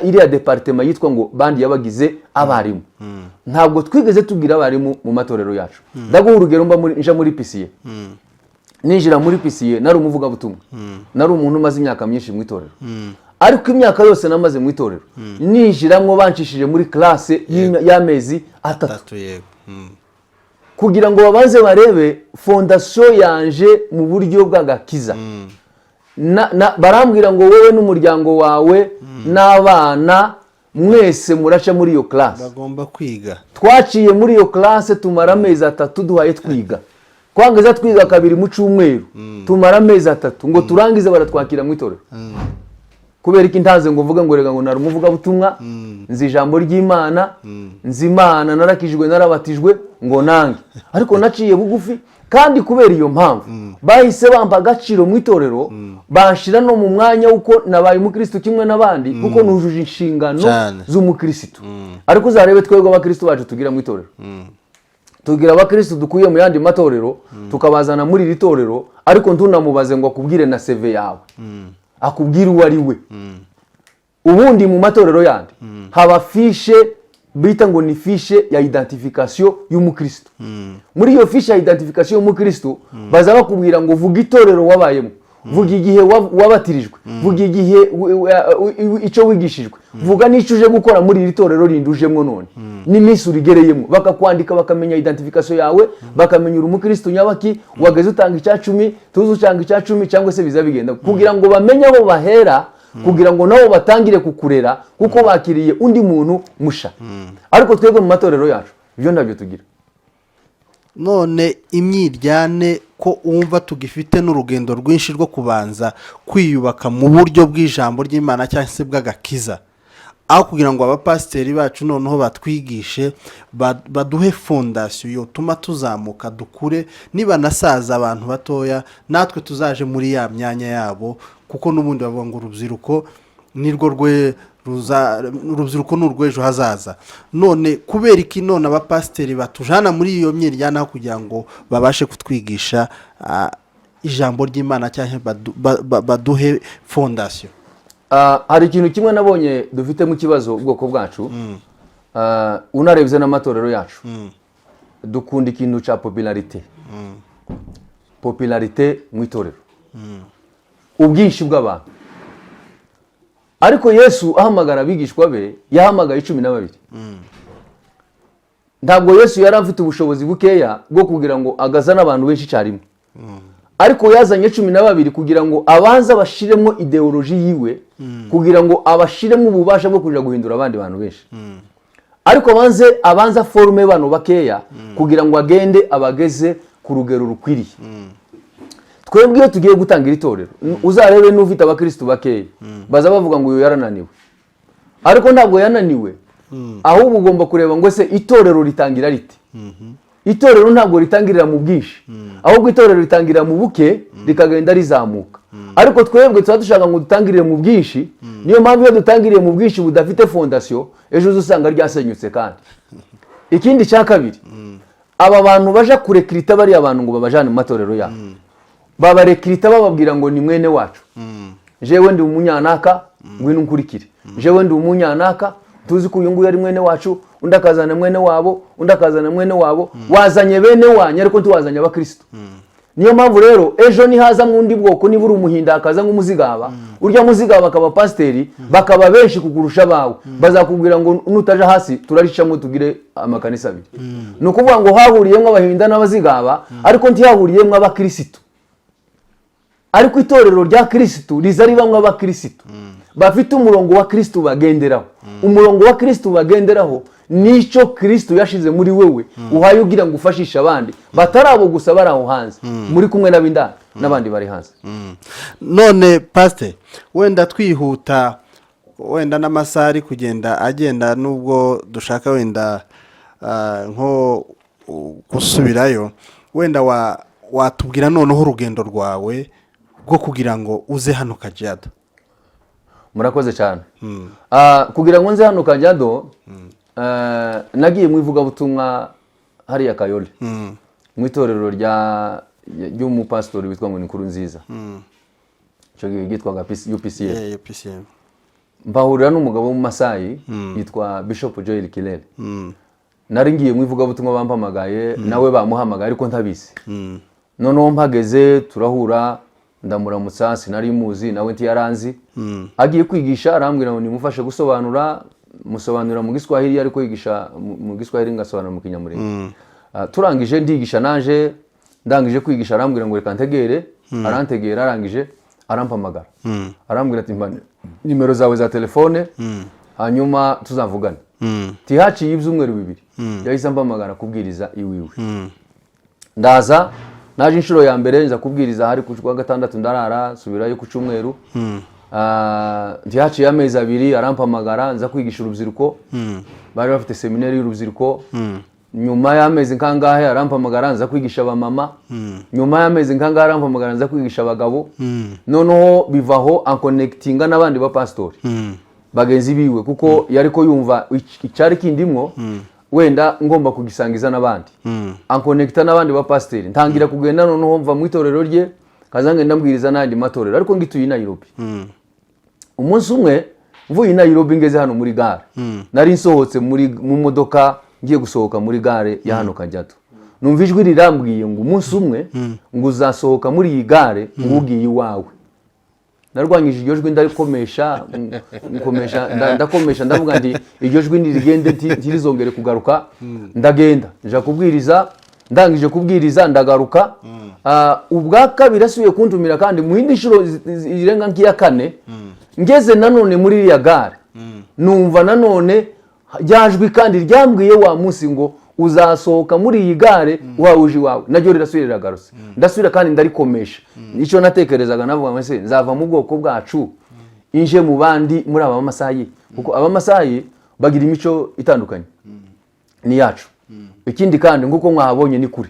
iriya departema yitwa ngo bandi yabagize abarimu ntabwo twigeze tugira abarimu mu matorero yacu ndaguha urugero nja muri PCA ninjira muri PCA nari umuvugabutumwa nari umuntu umaze imyaka myinshi mu itorero ariko imyaka yose namaze mu itorero ninjiramwo banshishije muri classe y'amezi 3 kugira ngo babanze barebe fondation yanje mu buryo bw'agakiza barambwira ngo wowe n'umuryango wawe n'abana mwese muraca muri iyo classe bagomba kwiga twaciye muri iyo classe tumara amezi 3 duhaye twiga twangeza twiga kabiri mu cyumweru tumara amezi 3 ngo turangize baratwakira mu itorero kubera iki ntaze ngo mvuga ngo rega ngo nari umuvuga butumwa nzi ijambo ry'Imana nzi Imana narakijwe narabatijwe ngo nange ariko naciye bugufi kandi kubera iyo mpamvu bahise bamba agaciro mu itorero banshira no mu mwanya uko nabaye umukristo kimwe n'abandi kuko nujuje inshingano z'umukristo ariko uzarebe twego abakristo bacu tugira mu itorero tugira abakristo dukuye mu yandi matorero tukabazana muri iri torero ariko ntunamubaze ngo akubwire na CV yawe akubwira uwo ari we ubundi mu matorero yandi haba fishe bita ngo ni fishe ya identification y'umukristo muri iyo fishe ya identification y'umukristo baza bakubwira ngo vuga itorero wabayemo vuga igihe wabatirijwe vuga igihe icyo wigishijwe vuga n'icyo uje gukora muri iri torero rindujemwo none n'iminsi urigereyemo bakakwandika bakamenya identification yawe bakamenya umukristo nyabaki wageze utanga icya 10 tuzi utanga icya 10 cyangwa se biza bigenda kugira ngo bamenye aho bahera kugira ngo nabo batangire kukurera kuko bakiriye undi muntu musha ariko twebwe mu matorero yacu ibyo ntabyo tugira none imyiryane ko umva tugifite n'urugendo rwinshi rwo kubanza kwiyubaka mu buryo bw'ijambo ry'Imana cyangwa se bw'agakiza aho kugira ngo abapasiteri bacu noneho batwigishe baduhe fondasiyo yotuma tuzamuka dukure niba nasaza abantu batoya natwe tuzaje muri ya myanya yabo kuko n'ubundi bavuga ngo urubyiruko nirwo urubyiruko n'urwejo hazaza none kubera iki none abapasiteri batujana muri iyo myiryana kugira ngo babashe kutwigisha ijambo ry'Imana cyangwa baduhe fondasiyo hari ikintu kimwe nabonye dufite mu kibazo ubwoko bwacu unarebye n'amatorero yacu dukunda ikintu cya popularite mu itorero ubwinshi bw'abantu ariko Yesu ahamagara abigishwa be yahamagaye 12 ntabwo Yesu yari afite ubushobozi bukeya bwo kugira ngo agazane abantu benshi cyarimo ariko yazanye 12 kugira ngo abanza bashiremo ideology yiwe kugira ngo abashiremo ububasha bwo kuja guhindura abandi bantu benshi ariko abanza forme bano bakeya kugira ngo agende abageze ku rugero rukwiriye twebwe iyo tugiye gutangira itorero uzarebe n'ufite abakristo bakeya baza bavuga ngo uyu yarananiwe ariko ntabwo yananiwe ahubwo ugomba kureba ngo se itorero ritangira rite itorero ntabwo ritangirira mu bwinshi ahubwo itorero ritangirira mu buke rikagenda rizamuka ariko twebwe tuba dushaka ngo dutangirire mu bwinshi niyo mpamvu iyo dutangiriye mu bwinshi budafite fondasiyo ejo uzasanga ryasenyutse kandi ikindi cya kabiri aba bantu baje kurekrita bari abantu ngo babajane mu matorero yabo babarekrita bababwira ngo ni mwene wacu jewe ndi umunyanaka ngwino nkurikire jewe ndi umunyanaka tuzi ko uyu nguyu ari mwene wacu undi akazana mwene wabo undi akazana mwene wabo wazanye bene wanyu ariko tuwazanye abakristo niyo mpamvu rero ejo nihaza mwundi bwoko nibura umuhinda akaza nk'umuzigaba urya muzigaba akaba pasiteri bakaba benshi kugurusha bawe bazakubwira ngo nutaje hasi turaricamo tugire amakanisa abiri ni ukuvuga ngo hahuriyemo abahinda n'abazigaba ariko ntihahuriyemo abakristo ariko itorero rya Kristo riza ribamwe abakristo bafite umurongo wa Kristo bagenderaho umurongo wa Kristo bagenderaho nico Kristo yashize muri wewe uhaye ugira ngo ufashisha abandi batarabo gusa baraho hanze muri kumwe n'abindana n'abandi bari hanze none pastor wenda twihuta wenda n'amasari kugenda agenda nubwo dushaka wenda nko gusubirayo wenda watubwira noneho urugendo rwawe rwo kugira ngo uze hano Kajiado. Murakoze cyane. Kugira ngo nze hano Kajiado nagiye mu ivugabutumwa hariya Kayole mu itorero ry'umupasitori witwa ngo ni Nkurunziza. Cyo gitwaga UPCM. Mbahurira n'umugabo mu Masayi yitwa Bishop Joel Kilele. Nari ngiye mu ivugabutumwa bampamagaye nawe bamuhamagaye ariko ntabizi. Noneho mpageze turahura ndamuramutsa sinari muzi nawe ntiyaranzi. Agiye kwigisha arambwira ngo nimufashe musobanura mu Giswahili ariko yigisha mu Giswahili ngasobanura mu Kinyamurenge. Turangije ndigisha naje ndangije kwigisha arambwira ngo reka ntegere arantegera arangije arampamagara. Arambwira ati nimero zawe za telefone hanyuma tuzavugana. Tihaciye ibyumweru bibiri yahise ampamagara kubwiriza iwiwe. Ndaza naje inshuro ya mbere nza kubwiriza hari ku wa gatandatu ndarara subirayo ku cyumweru. Tihaciye amezi abiri arampamagara nza kwigisha urubyiruko. Bari bafite seminari y'urubyiruko. Nyuma y'amezi nkangahe arampamagara nza kwigisha abamama. Nyuma y'amezi nkangahe arampamagara nza kwigisha abagabo. Noneho bivaho anconnectinga n'abandi ba pastori bagenzi biwe kuko yariko yumva icyari kindimwo wenda ngomba kugisangiza n'abandi. Anconnecta n'abandi ba pastori ntangira kugenda noneho mva mu itorero rye kazange ndambwiriza n'andi matorero ariko ngituye Nairobi. Umunsi umwe mvuye Nairobi ngeze hano muri gare. Nari nsohotse mu modoka ngiye gusohoka muri gare ya hano Kajiado. Numva ijwi rirambwiye ngo umunsi umwe ngo uzasohoka muri iyi gare ngo ugiye iwawe. Narwanyije iryo jwi ndakomesha ndavuga ndi iryo jwi nirigende ntirizongere kugaruka. Ndagenda nja kubwiriza ndangije kubwiriza ndagaruka. Ubwa kabiri asubiye kuntumira kandi mu yindi nshuro irenga nkiya kane ngeze nanone muri iriya gare. Numva nanone ryajwi kandi ryambwiye wa munsi ngo uzasohoka muri iyi gare wawuje iwawe. Naryo rirasubira garose ndasubira kandi ndarikomesha. Icyo natekerezaga navuga ngo se nzava mu bwoko bwacu inje mu bandi muri aba Masayi kuko aba Masayi bagira imico itandukanye ni yacu. Ikindi kandi nguko mwahabonye ni kuri.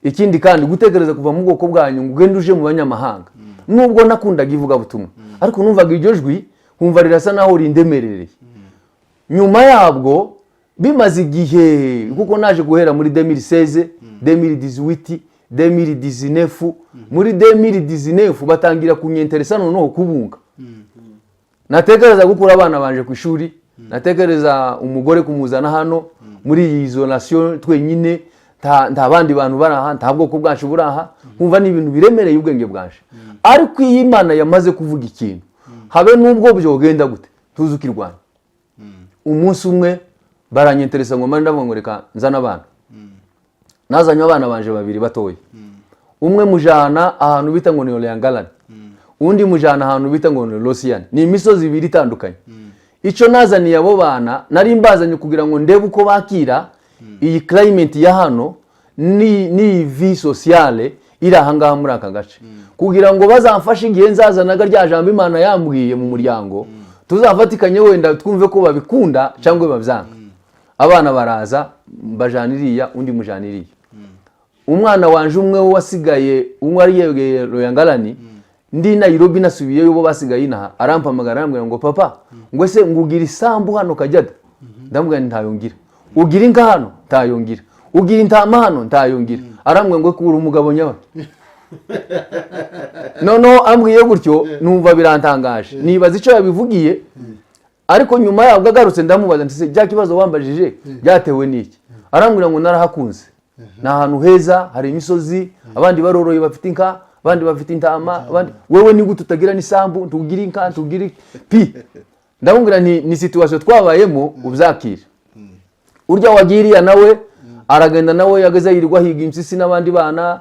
Ikindi kandi gutekereza kuva mu bwoko bwanyu ngugende uje mu banyamahanga. Nubwo nakundaga ivuga butumwa ariko numvaga iryo jwi kumva rirasa naho rindemerereye. Nyuma yabwo bimaze igihe kuko naje guhera muri 2016 2018 2019 muri 2019 batangira kunyenteresa noneho kubunga. Natekereza gukura abana banje ku ishuri, natekereza umugore kumuzana hano muri iyi isolation twenyine nta bandi bantu baraha nta bwoko bwacu buraha kumva ni ibintu biremereye ubwenge bwaje. Ariko iyi Imana yamaze kuvuga ikintu habe nubwo byogenda gute tuzukirwanya. Umunsi umwe baranyenteresa ngo manda ngo reka nzana abana. Nazanye abana banje babiri batoye. Umwe mujana ahantu bita ngo ni Oleangalani. Undi mujana ahantu bita ngo ni Losian. Ni imisozi ibiri itandukanye. Ico nazaniye abo bana nari mbazanye kugira ngo ndebe uko bakira iyi climate ya hano ni vie sociale iri ahangaha muri aka gace. Kugira ngo bazamfashe igihe nzazanaga rya jambo Imana yambwiye mu muryango tuzafatikanye wenda twumve ko babikunda cyangwa babyanga. Abana baraza bajaniriya undi mujaniriya. Umwana wanje umwe wasigaye umwe ari yegeye Royangalani ndi Nairobi nasubiye yo basigaye inaha arampamagara arambwira ngo papa ngo se ngugira isambu hano Kajiado. Ndambwira ntayongira. Ugira inka hano ntayongira. Ugira intama hano ntayongira. Arambwira ngo kuri umugabo nyawe. No ambwiye gutyo numva birantangaje. Nibaza ico yabivugiye ariko nyuma yabwo agarutse ndamubaza nti se bya kibazo wambajije byatewe niki. Arambwira ngo narahakunze. Na ahantu heza hari imisozi abandi baroroye bafite inka abandi bafite intama abandi wewe ni gute utagira n'isambu tugira inka tugira pi. Ndamubwira ni situation twabayemo ubyakira. Urya wagiriya nawe aragenda nawe yageze yirirwa higa impyisi n'abandi bana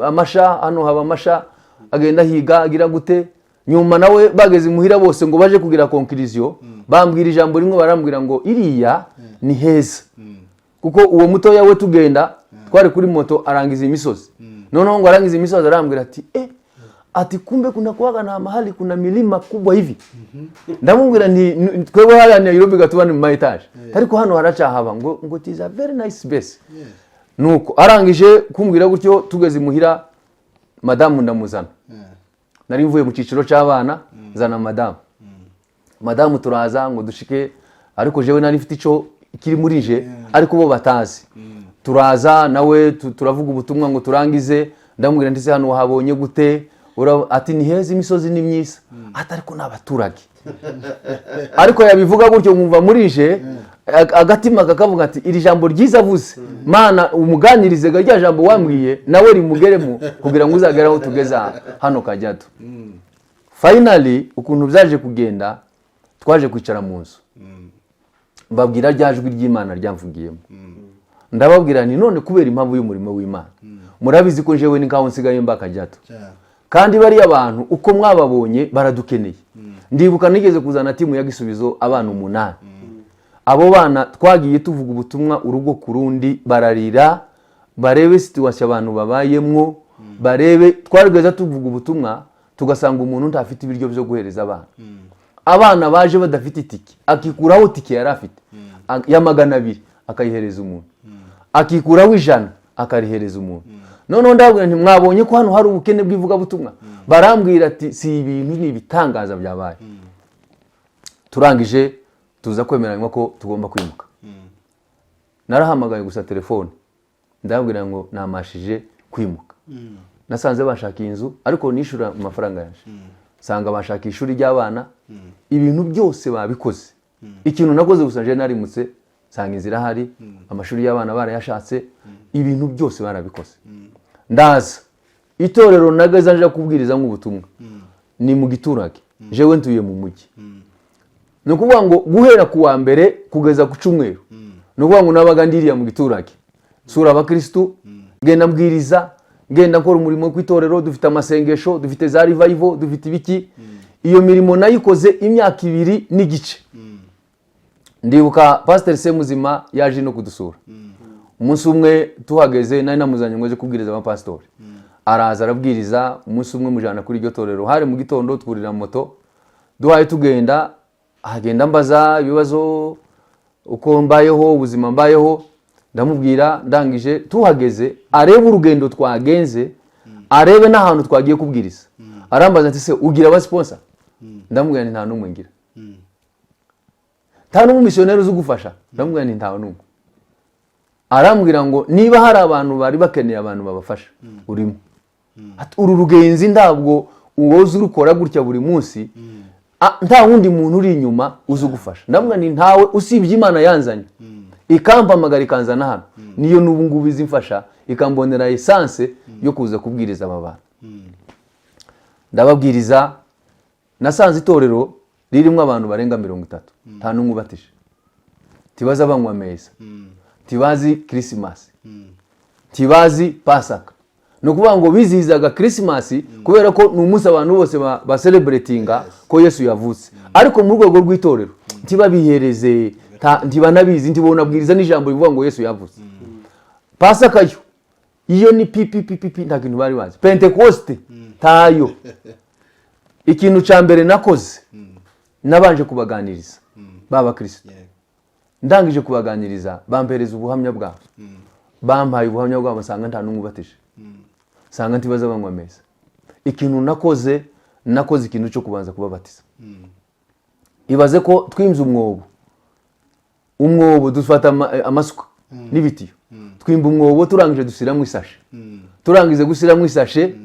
amasha hano haba amasha agenda higa agira gute. Nyuma nawe bageze muhira bose ngo baje kugira conclusion bambwira ijambo rimwe barambwira ngo iriya ni heza kuko uwo muto yawe tugenda twari kuri moto arangiza imisozi. Noneho ngo arangiza imisozi arambwira ati ati kumbe kuna kuwaga na mahali kuna milima kubwa hivi. Ndamubwira ni twebwe hali ya Nairobi gatubana mu etage ariko hano haraca haba ngo it is a very nice space. nuko arangije kumbwira gutyo tugeze imuhira madamu ndamuzana nari mvuye mu cyiciro cy'abana zana madamu turaza ngo dushike ariko jewe nari mfite ico kiri muri je ariko bo batazi turaza nawe turavuga ubutumwa ngo turangize ndamubwira ndetse hano wahabonye gute ati ni heza imisozi ni myiza ati ariko n'abaturage ariko yabivuga gutyo nkumva muri je agatima kakavuga ati iri jambo ryiza avuze mana umuganirize rya jambo wambwiye nawe rimugeremo kugira ngo uzagere aho tugeza hano Kajiado. Finally ukuntu byaje kugenda twaje kwicara mu nzu mbabwira rya jwi ry'Imana ryamvugiyemo ndababwira ni none kubera impamvu y'umurimo w'Imana murabizi ko jewe ni kaho nsigaye mba Kajiado kandi bari abantu uko mwababonye baradukeneye ndibuka nigeze kuzana timu ya Gisubizo abana 8 abo bana twagiye tuvuga ubutumwa urugo kurundi bararira barebe situation abantu babayemwo barebe twarigeza tuvuga ubutumwa tugasanga umuntu ntafite ibiryo byo guhereza abana baje badafite itike akikuraho tike yari afite ya 200 akayihereza umuntu akikuraho 100 akarihereza umuntu none ndabwira nti mwabonye ko hano hari ubukene bw'ivuga butumwa barambwira ati si ibintu ni bitangaza byabaye turangije tuza kwemeranywa ko tugomba kwimuka narahamagaye gusa telefone ndabwira ngo namashije kwimuka nasanze bashaka inzu ariko nishura amafaranga yaje sanga bashaka ishuri ry'abana ibintu byose babikoze ikintu nakoze gusa je narimutse sanga inzira hari amashuri y'abana barayashatse ibintu byose barabikoze ndaza itorero nagaza nje kubwiriza nk'ubutumwa ni mu giturage jewe ntuye mu mujyi no kuvuga ngo guhera kuwa mbere kugeza ku cyumweru no kuvuga ngo nabaga ndiriya mu giturage sura abakristo ngenda mbwiriza ngenda nkora umurimo kw'itorero dufite amasengesho dufite za revival dufite ibiki iyo mirimo nayikoze imyaka 2 n'igice ndibuka Pastor Semuzima yaje no kudusura umunsi umwe tuhageze nari namuzanye ngo aje kubwiriza abapastori araza arabwiriza umunsi umwe mujana kuri iryo torero hari mu gitondo twurira moto duhaye tugenda agenda mbaza ibibazo uko mbayeho ubuzima mbayeho ndamubwira ndangije tuhageze arebe urugendo twagenze arebe n'ahantu twagiye kubwiriza arambaza ati se ugira aba sponsor ndamubwira nti nta numwe ngira nta numwe missionnaire uzugufasha ndamubwira nti nta numwe arambwira ngo niba hari abantu bari bakeneye abantu babafasha urimo ati uru rugenzi ndabwo uwoze urukora gutya buri munsi nta wundi muntu uri inyuma uzugufasha ndamubwira nti ntawe usibye Imana yanzanye ikampamagara ikanzana hano niyo n'ubu ngubu izimfasha ikambonera essence yo kuza kubwiriza aba bantu ndababwiriza nasanze itorero ririmo abantu barenga 30 nta numwe ubatije tibaza banywa meza tibazi Christmas tibazi Pasaka no kuvuga ngo bizihizaga Christmas kubera ko n'umunsi abantu bose ba celebratinga ko Yesu yavutse ariko mu rwego rw'itorero ntibabihereze ntibanabizi ntibona bwiriza n'ijambo rivuga ngo Yesu yavutse Pasaka yo iyo ni pipi nta kintu bari bazi Pentecoste tayo ikintu ca mbere nakoze nabanje kubaganiriza baba Kristo ndangije kubaganiriza bampereza ubuhamya bwabo bampaye ubuhamya bwabo sanga nta numwe ubatije sanga ntibaza banywa meza ikintu nakoze ikintu cyo kubanza kubabatiza ibaze ko twimze umwobo dufata amasuka n'ibitiyo twimba umwobo turangije dusiramo isashe turangize gusiramo isashe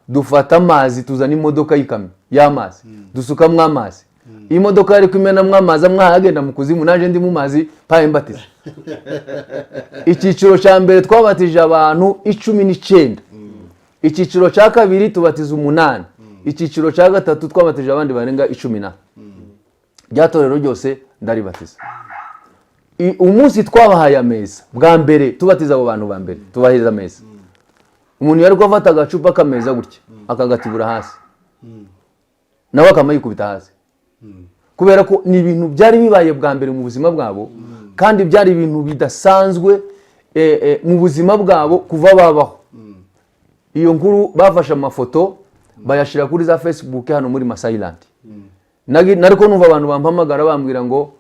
dufata amazi tuzana imodoka y'ikamyo y'amazi dusukamo amazi imodoka yari kumenamwo amazi amwahagenda mu kuzimu naje ndi mu mazi paye mbatiza icyiciro cya mbere twabatije abantu 19 icyiciro cya kabiri tubatiza 8 icyiciro cya gatatu twabatije abandi barenga 10 ryatorero ryose ndaribatiza umunsi twabahaye ameza bwa mbere tubatiza abo bantu ba mbere tubaheza ameza umuntu yari kwafata agacupa kameza gutya akagatibura hasi nawe akamayikubita hasi kubera ko ni ibintu byari bibaye bwa mbere mu buzima bwabo kandi byari ibintu bidasanzwe mu buzima bwabo kuva babaho iyo nkuru bafashe amafoto bayashira kuri za Facebook hano muri Masailand nariko numva abantu bampamagara bambwira ngo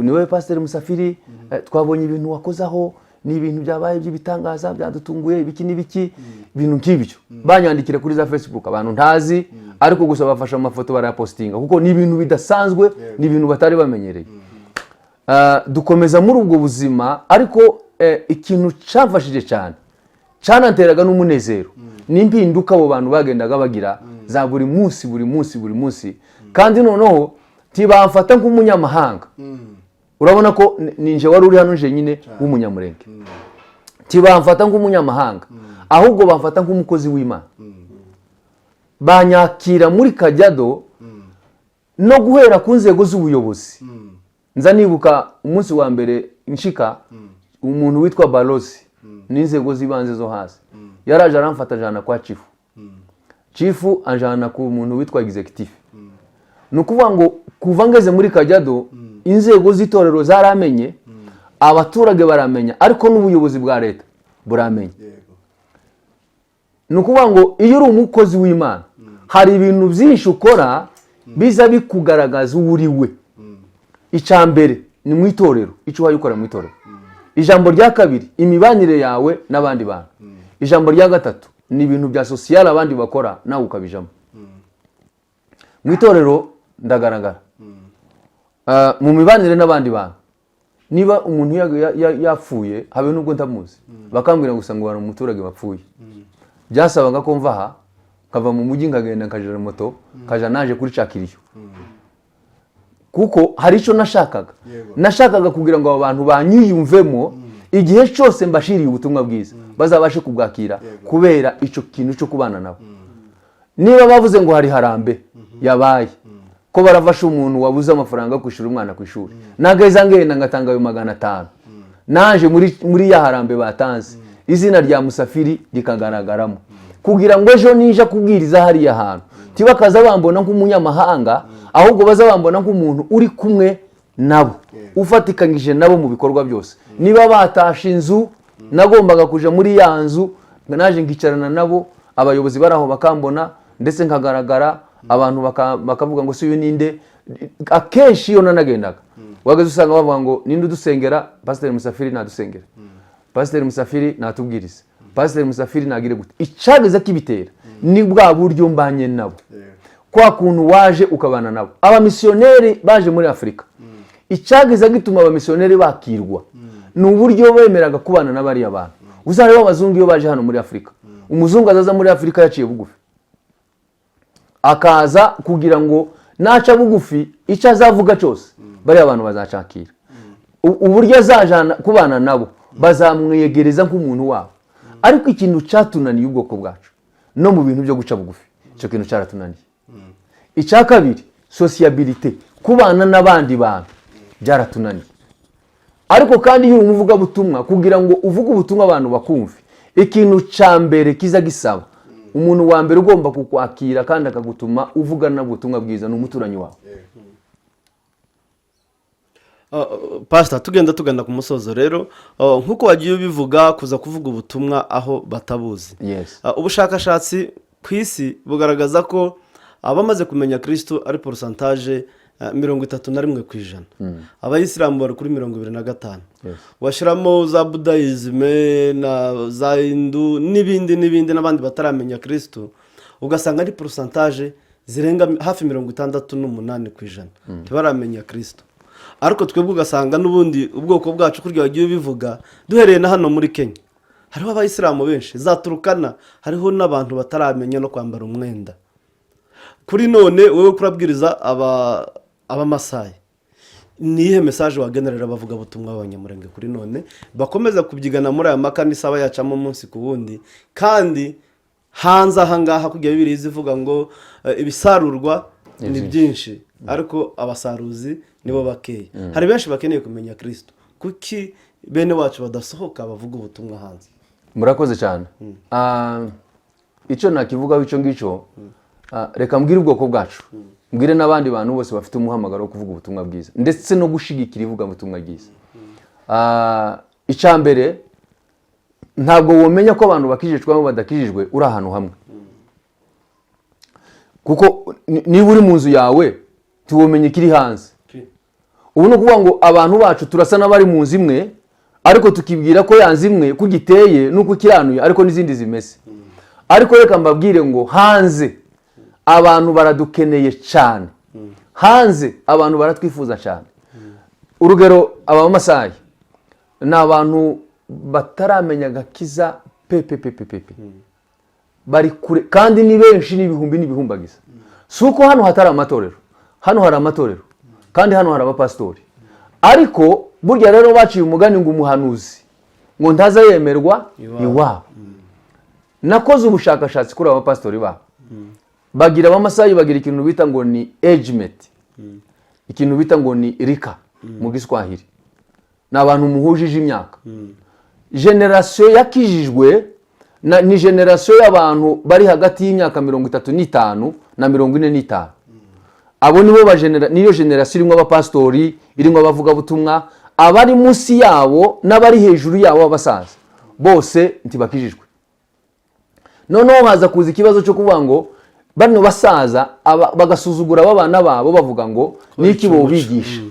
niwe Pastor Musafiri twabonye ibintu wakozaho ni ibintu byabaye by'ibitangaza byadutunguye ibiki n'ibiki ibintu nk'ibyo banyandikira kuri za Facebook abantu ntazi ariko gusa bafasha amafoto barayapostinga kuko ni ibintu bidasanzwe ni ibintu batari bamenyereye. Dukomeza muri ubwo buzima ariko ikintu cyafashije cyane cyananteraga n'umunezero n'impinduka abo bantu bagendaga bagira za buri munsi kandi noneho tibamfata nk'umunyamahanga. Urabona ko ninje wari uri hano nje nyine w'umunyamurenge tibamfata nk'umunyamahanga ahubwo bamfata nk'umukozi w'Imana. Banyakira muri Kajiado no guhera ku nzego z'ubuyobozi. Nza nibuka umunsi wa mbere nshika umuntu witwa Balozi n'inzego zibanze zo hasi yaraje aramfata jana kwa chifu anjana ku muntu witwa executive. Nukuvuga ngo kuva ngeze muri Kajiado inzego z'itorero zaramenye abaturage baramenya ariko n'ubuyobozi bwa leta buramenye. Nukuvuga ngo iyo uri umukozi w'Imana hari ibintu byinshi ukora biza bikugaragaza uri we. Icambere ni mu itorero icyo wayukora mu itorero. Ijambo rya kabiri imibanire yawe n'abandi bantu. Ijambo rya gatatu ni ibintu bya social abandi bakora nawe ukabijamo. Mu itorero ndagaragara mu mibanire n'abandi bantu. Niba umuntu yapfuye habe nubwo ndamuzi bakambwira gusa ngo bari umuturage bapfuye byasabaga ko mvaha kava mu mujyi ngagenda nkajana moto kaja naje kuri Cakiriyo kuko hari ico nashakaga kugira ngo abo bantu banyiyumvemo igihe cyose mbashiriye ubutumwa bwiza bazabashe kubwakira kubera ico kintu cyo kubana nabo. Niba bavuze ngo hari harambe yabaye ko baravasha umuntu wabuze amafaranga yo kwishura umwana ku ishuri nageza ngenda ngatanga ayo 500 naje muri ya harambe batanze izina rya Musafiri rikagaragaramo kugira ngo ejo ninja kubwiriza hari ya hantu tibakaza bambona nk'umunyamahanga ahubwo baza bambona nk'umuntu uri kumwe nabo ufatikanyije nabo mu bikorwa byose. Niba batasha inzu nagombaga kuja muri ya nzu naje ngicarana nabo abayobozi baraho bakambona ndetse nkagaragara abantu bakavuga ngo si uyu ninde. Akenshi iyo nanagendaga wagaze usanga bavuga ngo ninde udusengera Pastor Musafiri nadusengera Pastor Musafiri natubwiriza Pastor Musafiri nagire gute. Icageze kibitera ni bwa buryo mbanye nabo kwa kuntu waje ukabana nabo. Aba missionnaire baje muri Afrika icageze gituma aba missionnaire bakirwa ni uburyo bemeraga kubana n'abari abantu. Uzareba abazungu iyo baje hano muri Afrika umuzungu azaza muri Afrika yaciye bugufi akaza kugira ngo naca bugufi icyo azavuga cyose bari abantu bazacakira. Uburyo azajana kubana nabo bazamwegereza nk'umuntu wabo. Ariko ikintu cyatunaniye ubwoko bwacu no mu bintu byo guca bugufi cyo kintu cyaratunaniye. Icya kabiri sociabilité kubana n'abandi bantu byaratunaniye. Ariko kandi iyo umuvuga butumwa kugira ngo uvuge ubutumwa abantu bakumve ikintu cyambere kiza gisaba umuntu wa mbere ugomba kukwakira kandi akagutuma uvugana n'ubutumwa bwiza n'umuturanyi wawe. Pastor tugenda ku musozo rero nkuko wagiye ubivuga kuza kuvuga ubutumwa aho batabuzi. Ubushakashatsi ku isi bugaragaza ko abamaze kumenya Kristo ari pourcentage 31%. Abayisilamu bari kuri 25%. Washiramo za Buddhism na za Hindu n'ibindi n'abandi bataramenya Kristo ugasanga ari pourcentage zirenga hafi 68% tibaramenya Kristo. Ariko twebwe ugasanga n'ubundi ubwoko bwacu kurya wagiye bivuga duhereye na hano muri Kenya hariho abayisilamu benshi zaturukana hariho n'abantu bataramenya no kwambara umwenda. Kuri none wewe kurabwiriza abamasai nihe message wagenerera bavuga butumwa abanyamurenge kuri none bakomeza kubyigana muri aya makanisa bayacamo umunsi ku wundi kandi hanze ahangaha kujya bibiri zivuga ngo ibisarurwa ni byinshi ariko abasaruzi nibo bakeye. Hari benshi bakeneye kumenya Kristo kuki bene wacu badasohoka bavuga ubutumwa hanze. Murakoze cyane. Icyo nakivuga w'ico ngico reka mbwire ubwoko bwacu mbwire n'abandi bantu bose bafite umuhamagaro wo kuvuga ubutumwa bwiza ndetse no gushigikira ivuga ubutumwa bwiza. Icambere ntabwo womenya ko abantu bakijijwe cyangwa badakijijwe uri ahantu hamwe kuko niba uri mu nzu yawe tuwomenye kiri hanze. Ubu no kuvuga ngo abantu bacu turasa n'abari mu nzu imwe ariko tukibwira ko yanze imwe ko giteye nuko ikiranuye ariko n'izindi zimeze. Ariko reka mbabwire ngo hanze abantu baradukeneye cyane, hanze abantu baratwifuza cyane. Urugero abamasayi ni abantu bataramenya agakiza pepe bari kure kandi ni benshi n'ibihumbi n'ibihumbagiza. Si uko hano hatari amatorero, hano hari amatorero kandi hano hari abapasitori, ariko burya rero baciye umugani ngo umuhanuzi ngo ntaza yemerwa iwabo. Nakoze ubushakashatsi kuri abapasitori babo, bagira abamasayi bagira ikintu bita ngo ni agement, ikintu bita ngo ni rika mu Giswahili. Ni abantu muhujije imyaka. Generation yakijijwe ni generation y'abantu bari hagati y'imyaka 35 na 45. Abo nibo niyo generation irimo abapastori, irimo abavuga butumwa, abari munsi yabo n'abari hejuru yabo abasaza bose ntibakijijwe. Noneho haza kuza ikibazo cyo kuvuga ngo bano basaza bagasuzugura abana babo bavuga ngo niki bo bigisha,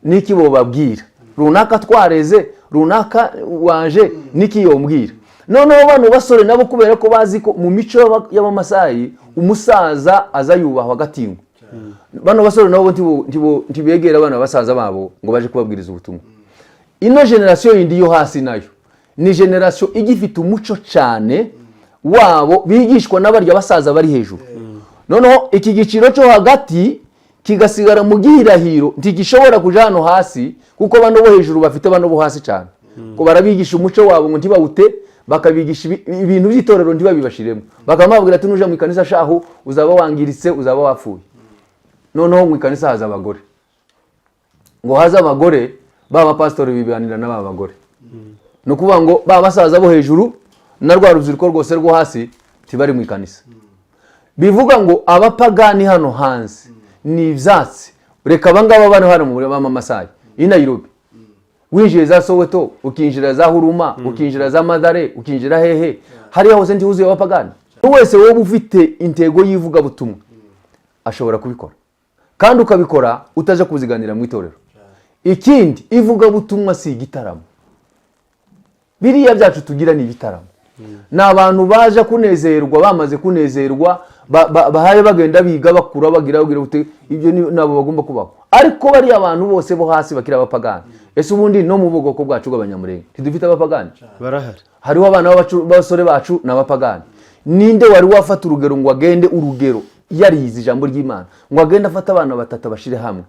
niki bo babwira, runaka twareze, runaka waje niki yombwira. Noneho bano basore nabo kubera ko bazi ko mu mico y'abamasayi umusaza aza yubahwa gatingo, bano basore nabo ntibegera abana basaza babo ngo baje kubabwiriza ubutumwa. Ino generation yindi yo hasi nayo ni generation igifite umuco cyane wabo bigishwa n'abarya basaza bari hejuru. Noneho iki giciro cyo hagati kigasigara mu gihirahiro ntigishobora kuja hano hasi kuko bano bo hejuru bafite bano bo hasi cyane. Ko barabigisha umuco wabo ngo ntibawute, bakabigisha ibintu by'itorero ntibabibashiremo, bakamabwira ati nuje mu ikanisa shaho uzaba wangiritse, uzaba wapfuye. Noneho mu ikanisa haza abagore, ngo haza abagore baba pastori bibanira n'aba bagore. No kuvuga ngo baba basaza bo hejuru na rwa rubyiruko rwose rwo hasi tibari mu ikanisa. Bivuga ngo abapagani hano hanze ni ibyatsi. Reka abangaba bano hano mu b'amasayi i Nairobi, winjiye za Soweto, ukinjira za Huruma, ukinjira za Madare, ukinjira hehe, hariya hose ntihuzuye abapagani. Wese wowe ufite intego yivuga butumwa ashobora kubikora, kandi ukabikora utaje kuziganira mu itorero. Ikindi ivuga butumwa si igitaramo, biriya byacu tugira ni ibitaramo. Ni abantu baje kunezerwa, bamaze kunezerwa bahaye bagenda biga bakura bagira ibyo nabo bagomba kubaho. Ariko bari abantu bose bo hasi bakira abapagani. Ese ubundi no mu bugoko bwacu bw'abanyamurenge tidufite abapagani? Barahari. Hariho abana b'abasore bacu n'abapagani. Ninde wari wafata urugero ngo agende urugero yarize ijambo ry'Imana ngo agende afata abana batatu bashire hamwe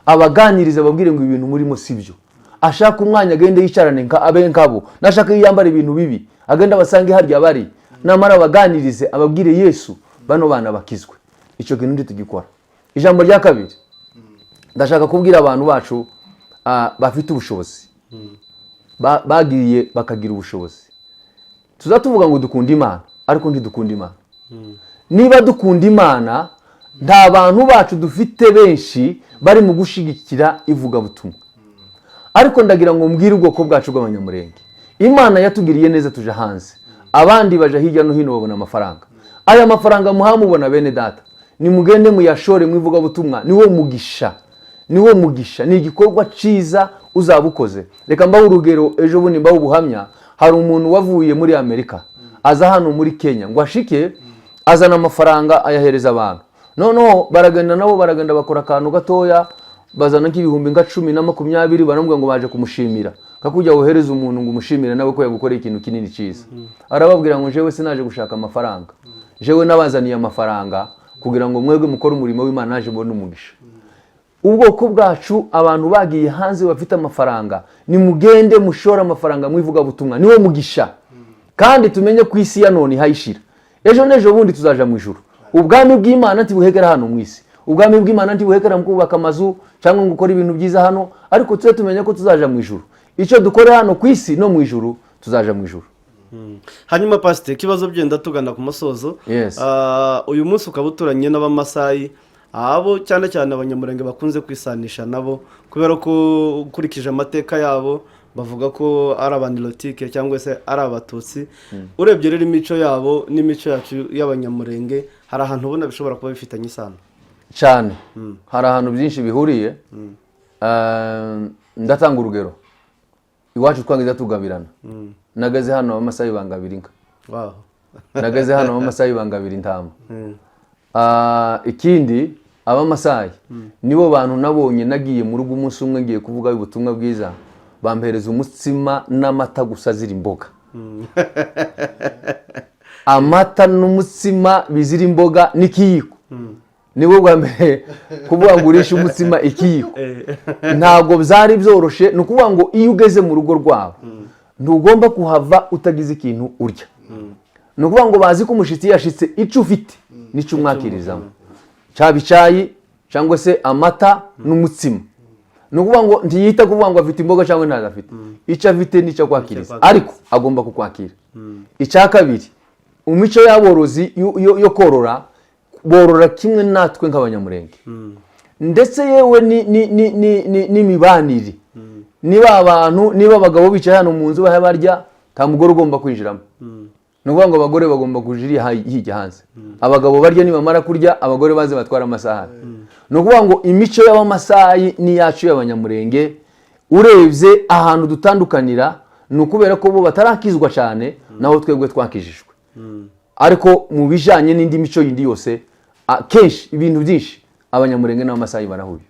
abaganiriza babwire ngo ibintu murimo sibyo, ashaka umwanya agende yicarane nka abenkabo, nashaka yiyambara ibintu bibi agenda basange harya bari, namara abaganirize ababwire Yesu, bano bana bakizwe. Icyo kintu ndi tugikora. Ijambo rya kabiri ndashaka kubwira abantu bacu bafite ubushobozi, bagiye bakagira ubushobozi. Tuzatuvuga ngo dukunda Imana ariko ntidukunda Imana. Niba dukunda Imana nta bantu bacu dufite benshi bari mu gushigikira ivuga butumwa. Ariko ndagira ngo mbwire ubwoko bwacu bw'abanyamurenge, Imana yatugiriye neza tuje hanze, abandi baje hirya no hino babona amafaranga. Aya mafaranga muhamubona bene data, ni mugende muyashore mu ivuga butumwa, niwo mugisha, niwo mugisha, ni igikorwa ciza uzabukoze. Reka mbaho urugero, ejo bundi mbaho ubuhamya, hari umuntu wavuye muri Amerika aza hano muri Kenya ngo ashike azana amafaranga ayahereza abantu. Noneho baragenda nabo baragenda bakora akantu gatoya, bazana nk'ibihumbi nka 10 na 20, baramubwira ngo baje kumushimira. Kakujya wohereza umuntu ngo umushimire nawe ko yagukoreye ikintu kinini cyiza. Arababwira ngo jewe sinaje gushaka amafaranga, jewe nabazaniye amafaranga kugira ngo mwebwe mukore umurimo w'Imana, naje mbone umugisha. Ubwoko bwacu abantu bagiye hanze bafite amafaranga, ni mugende mushora amafaranga mwivuga butumwa, niwo mugisha. Kandi tumenye ku isi ya none hayishira, ejo nejo bundi tuzaja mu ijuru. Ubwami bw'Imana ntibuhekera hano mu isi, ubwami bw'Imana ntibuhekera mu kubaka amazu cyangwa ngo gukora ibintu byiza hano, ariko twe tumenye ko tuzaja mu ijuru. Icyo dukore hano ku isi no mu ijuru tuzaja mu ijuru. Hanyuma pastor, kibazo byenda tugana ku masozo. Uyu munsi ukaba uturanye n'abamasayi, abo cyane cyane abanyamurenge bakunze kwisanisha nabo kubera ko ukurikije amateka yabo bavuga ko ari abanilotike cyangwa se ari abatutsi. Urebye rero imico yabo n'imico yacu y'abanyamurenge, hari ahantu ubona bishobora kuba bifitanye isano cyane. Hari ahantu byinshi bihuriye. Ndatanga urugero. iwacu twangiza tugabirana nagaze hano amasaha ibangabira inka wow nagaze hano amasaha ibangabira intama ikindi abamasayi nibo bantu nabonye nagiye mu rugo umunsi umwe ngiye kuvuga ubutumwa bwiza bampereza umutsima n'amata gusa ziri imboga amata n'umutsima bizira imboga n'ikiyiko nibo bwa mbere kuvuga ngo urishe umutsima ikiyiko ntabwo byari byoroshe ni ukuvuga ngo iyo ugeze mu rugo rwawe ntugomba kuhava utagize ikintu urya ni ukuvuga ngo bazi ko umushitsi yashitse icyo ufite n'icyo umwakirizamo cyaba icyayi cyangwa se amata n'umutsima ni ukuvuga ngo ntiyita kuvuga ngo afite imboga cyangwa ntazo afite icyo afite n'icyo akwakiriza ariko agomba kukwakira icya kabiri imico y'aborozi yo korora borora kimwe natwe nk'abanyamurenge ndetse yewe n'imibanire niba abantu niba abagabo bicaye hano mu nzu barya nta mugore ugomba kwinjiramo ni ukuvuga ngo abagore bagomba kujya hirya hanze abagabo barya nibamara kurya abagore baze batwara amasahani ni ukuvuga ngo imico y'abamasayi n'iyacu y'abanyamurenge urebye ahantu dutandukanira ni ukubera ko bo batarakizwa cyane naho twebwe twakijijwe ariko mu bijyanye n'indi mico yindi yose kenshi ibintu byinshi abanyamurenge n'abamasayi barahuye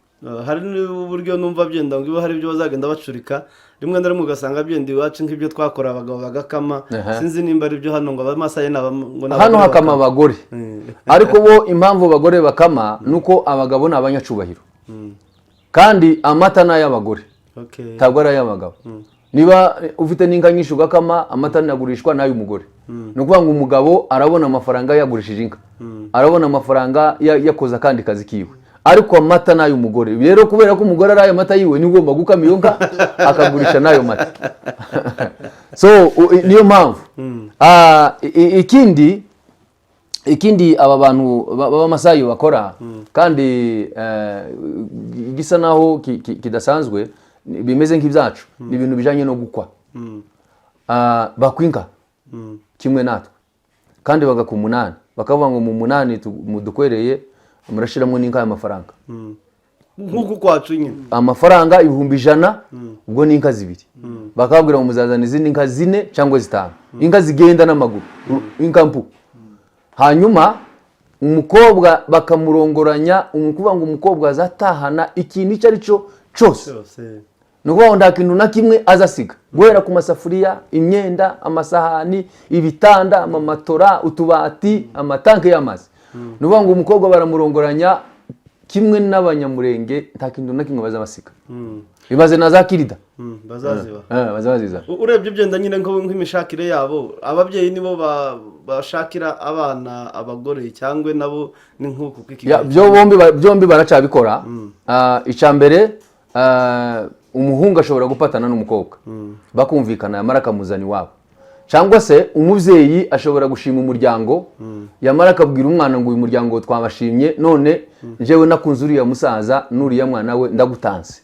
hari n'uburyo numva byenda ngo iyo hari ibyo bazagenda bacurika rimwe na rimwe ugasanga byenda iwacu nk'ibyo twakora abagabo bagakama sinzi nimba ari byo hano ngo abamasayi hano hakama abagore ariko bo impamvu abagore bakama ni uko abagabo ni abanyacubahiro kandi amata ni ay'abagore ntabwo ari ay'abagabo niba ufite n'inka nyinshi ugakama amata nagurishwa n'ay'umugore ni ukuvuga ngo umugabo arabona amafaranga yagurishije inka arabona amafaranga yakoze akandi kazi kiwe ariko amata n'ayo umugore rero kubera ko umugore ari ayo mata yiwe niwe ugomba gukama iyo nka akagurisha n'ayo mata so niyo mpamvu ikindi aba bantu b'abamasayi bakora kandi gisa naho kidasanzwe bimeze nk'ibyacu ni ibintu bijyanye no gukwa bakwinka kimwe natwe kandi bagaka umunani bakavuga ngo mu munani mudukwereye murashiramo n'inka y'amafaranga nk'uko kwacu nyine amafaranga 100,000 ubwo ni inka zibiri bakabwira ngo muzazana izindi nka 4 cyangwa 5 inka zigenda n'amaguru inka mpu hanyuma umukobwa bakamurongoranya umukuvuga ngo umukobwa azatahana ikintu icyo ari cyo cyose nuko nda kintu na kimwe azasiga guhera ku masafuriya imyenda amasahani ibitanda amamatora utubati amatanke y'amazi nuko ngo umukobwa baramurongoranya kimwe n'abanyamurenge nta kintu na kimwe bazabasiga bibaze na za kirida bazaziza urebye byenda nyine nk'imishakire yabo ababyeyi nibo bashakira abana abagore cyangwa nabo ni nk'uko byombi baracabikora icya mbere umuhungu ashobora gupatana n'umukobwa bakumvikana yamara akamuzana iwabo cyangwa se umubyeyi ashobora gushima umuryango yamara akabwira umwana ngo uyu muryango twabashimye none njyewe nakunze uriya musaza n'uriya mwana we ndagutanze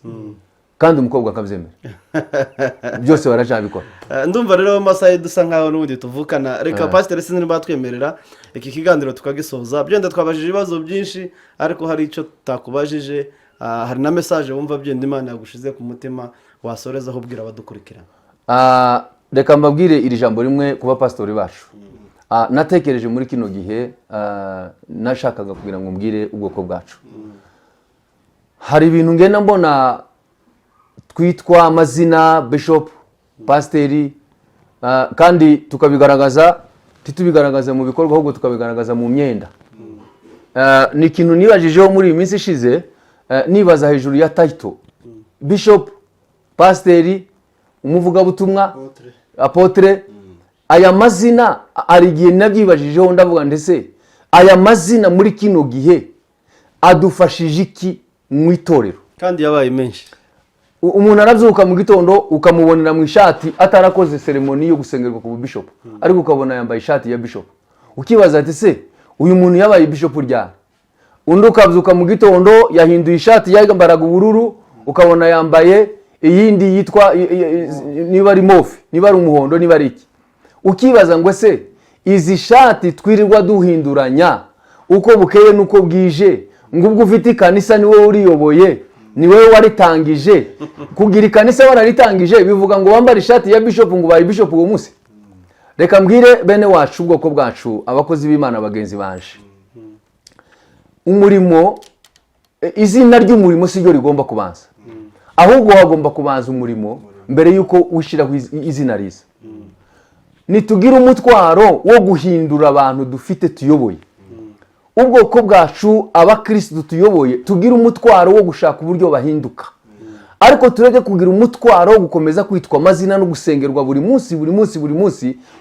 kandi umukobwa akabyemera byose baracabikora ndumva rero amasaha dusa nkaho n'ubundi tuvukana reka pasiteri sinzi niba twemera iki kiganiro tukagisoza byenda twabajije ibibazo byinshi ariko hari icyo tutakubajije hari na mesaje wumva byenda Imana yagushize ku mutima wasorezaho ubwira abadukurikirana reka mbabwire iri jambo rimwe kuba pastori bacu natekereje muri kino gihe nashakaga kugira ngo mbwire ubwoko bwacu hari ibintu ngenda mbona twitwa amazina bishop pasiteri kandi tukabigaragaza titubigaragaza mu bikorwa ahubwo tukabigaragaza mu myenda ni ikintu nibajijeho muri iyi minsi ishize nibaza hejuru ya title bishop pasiteri umuvugabutumwa apotre aya mazina ari igihe nabyibajijeho ndavuga ndetse aya mazina muri kino gihe adufashije iki mu itorero kandi yabaye menshi umuntu arabyuka mu gitondo ukamubonera mu ishati atarakoze ceremony yo gusengerwa ku bishop ariko ukabona yambaye ishati ya bishop ukibaza ati se uyu muntu yabaye bishop ryari undi ukabyuka mu gitondo yahinduye ishati yambaraga ubururu ukabona yambaye iyindi yitwa niba ari mofi niba ari umuhondo niba ari iki ukibaza ngo se izi shati twirirwa duhinduranya uko bukeye nuko bwije ngubwo ufite ikanisa ni wowe uriyoboye ni wowe waritangije kugira ikanisa wararitangije bivuga ngo wambara ishati ya bishop ngo ubaye bishop uwo munsi. Reka mbwire bene wacu ubwoko bwacu abakozi b'Imana bagenzi banje, umurimo izina ry'umurimo si ryo rigomba kubanza, ahubwo hagomba kubanza umurimo mbere yuko wishiraho izina riza. Nitugira umutwaro wo guhindura abantu dufite tuyoboye, ubwoko bwacu abakristo tuyoboye tugira umutwaro wo gushaka uburyo bahinduka, ariko tureke kugira umutwaro wo gukomeza kwitwa amazina no gusengerwa buri munsi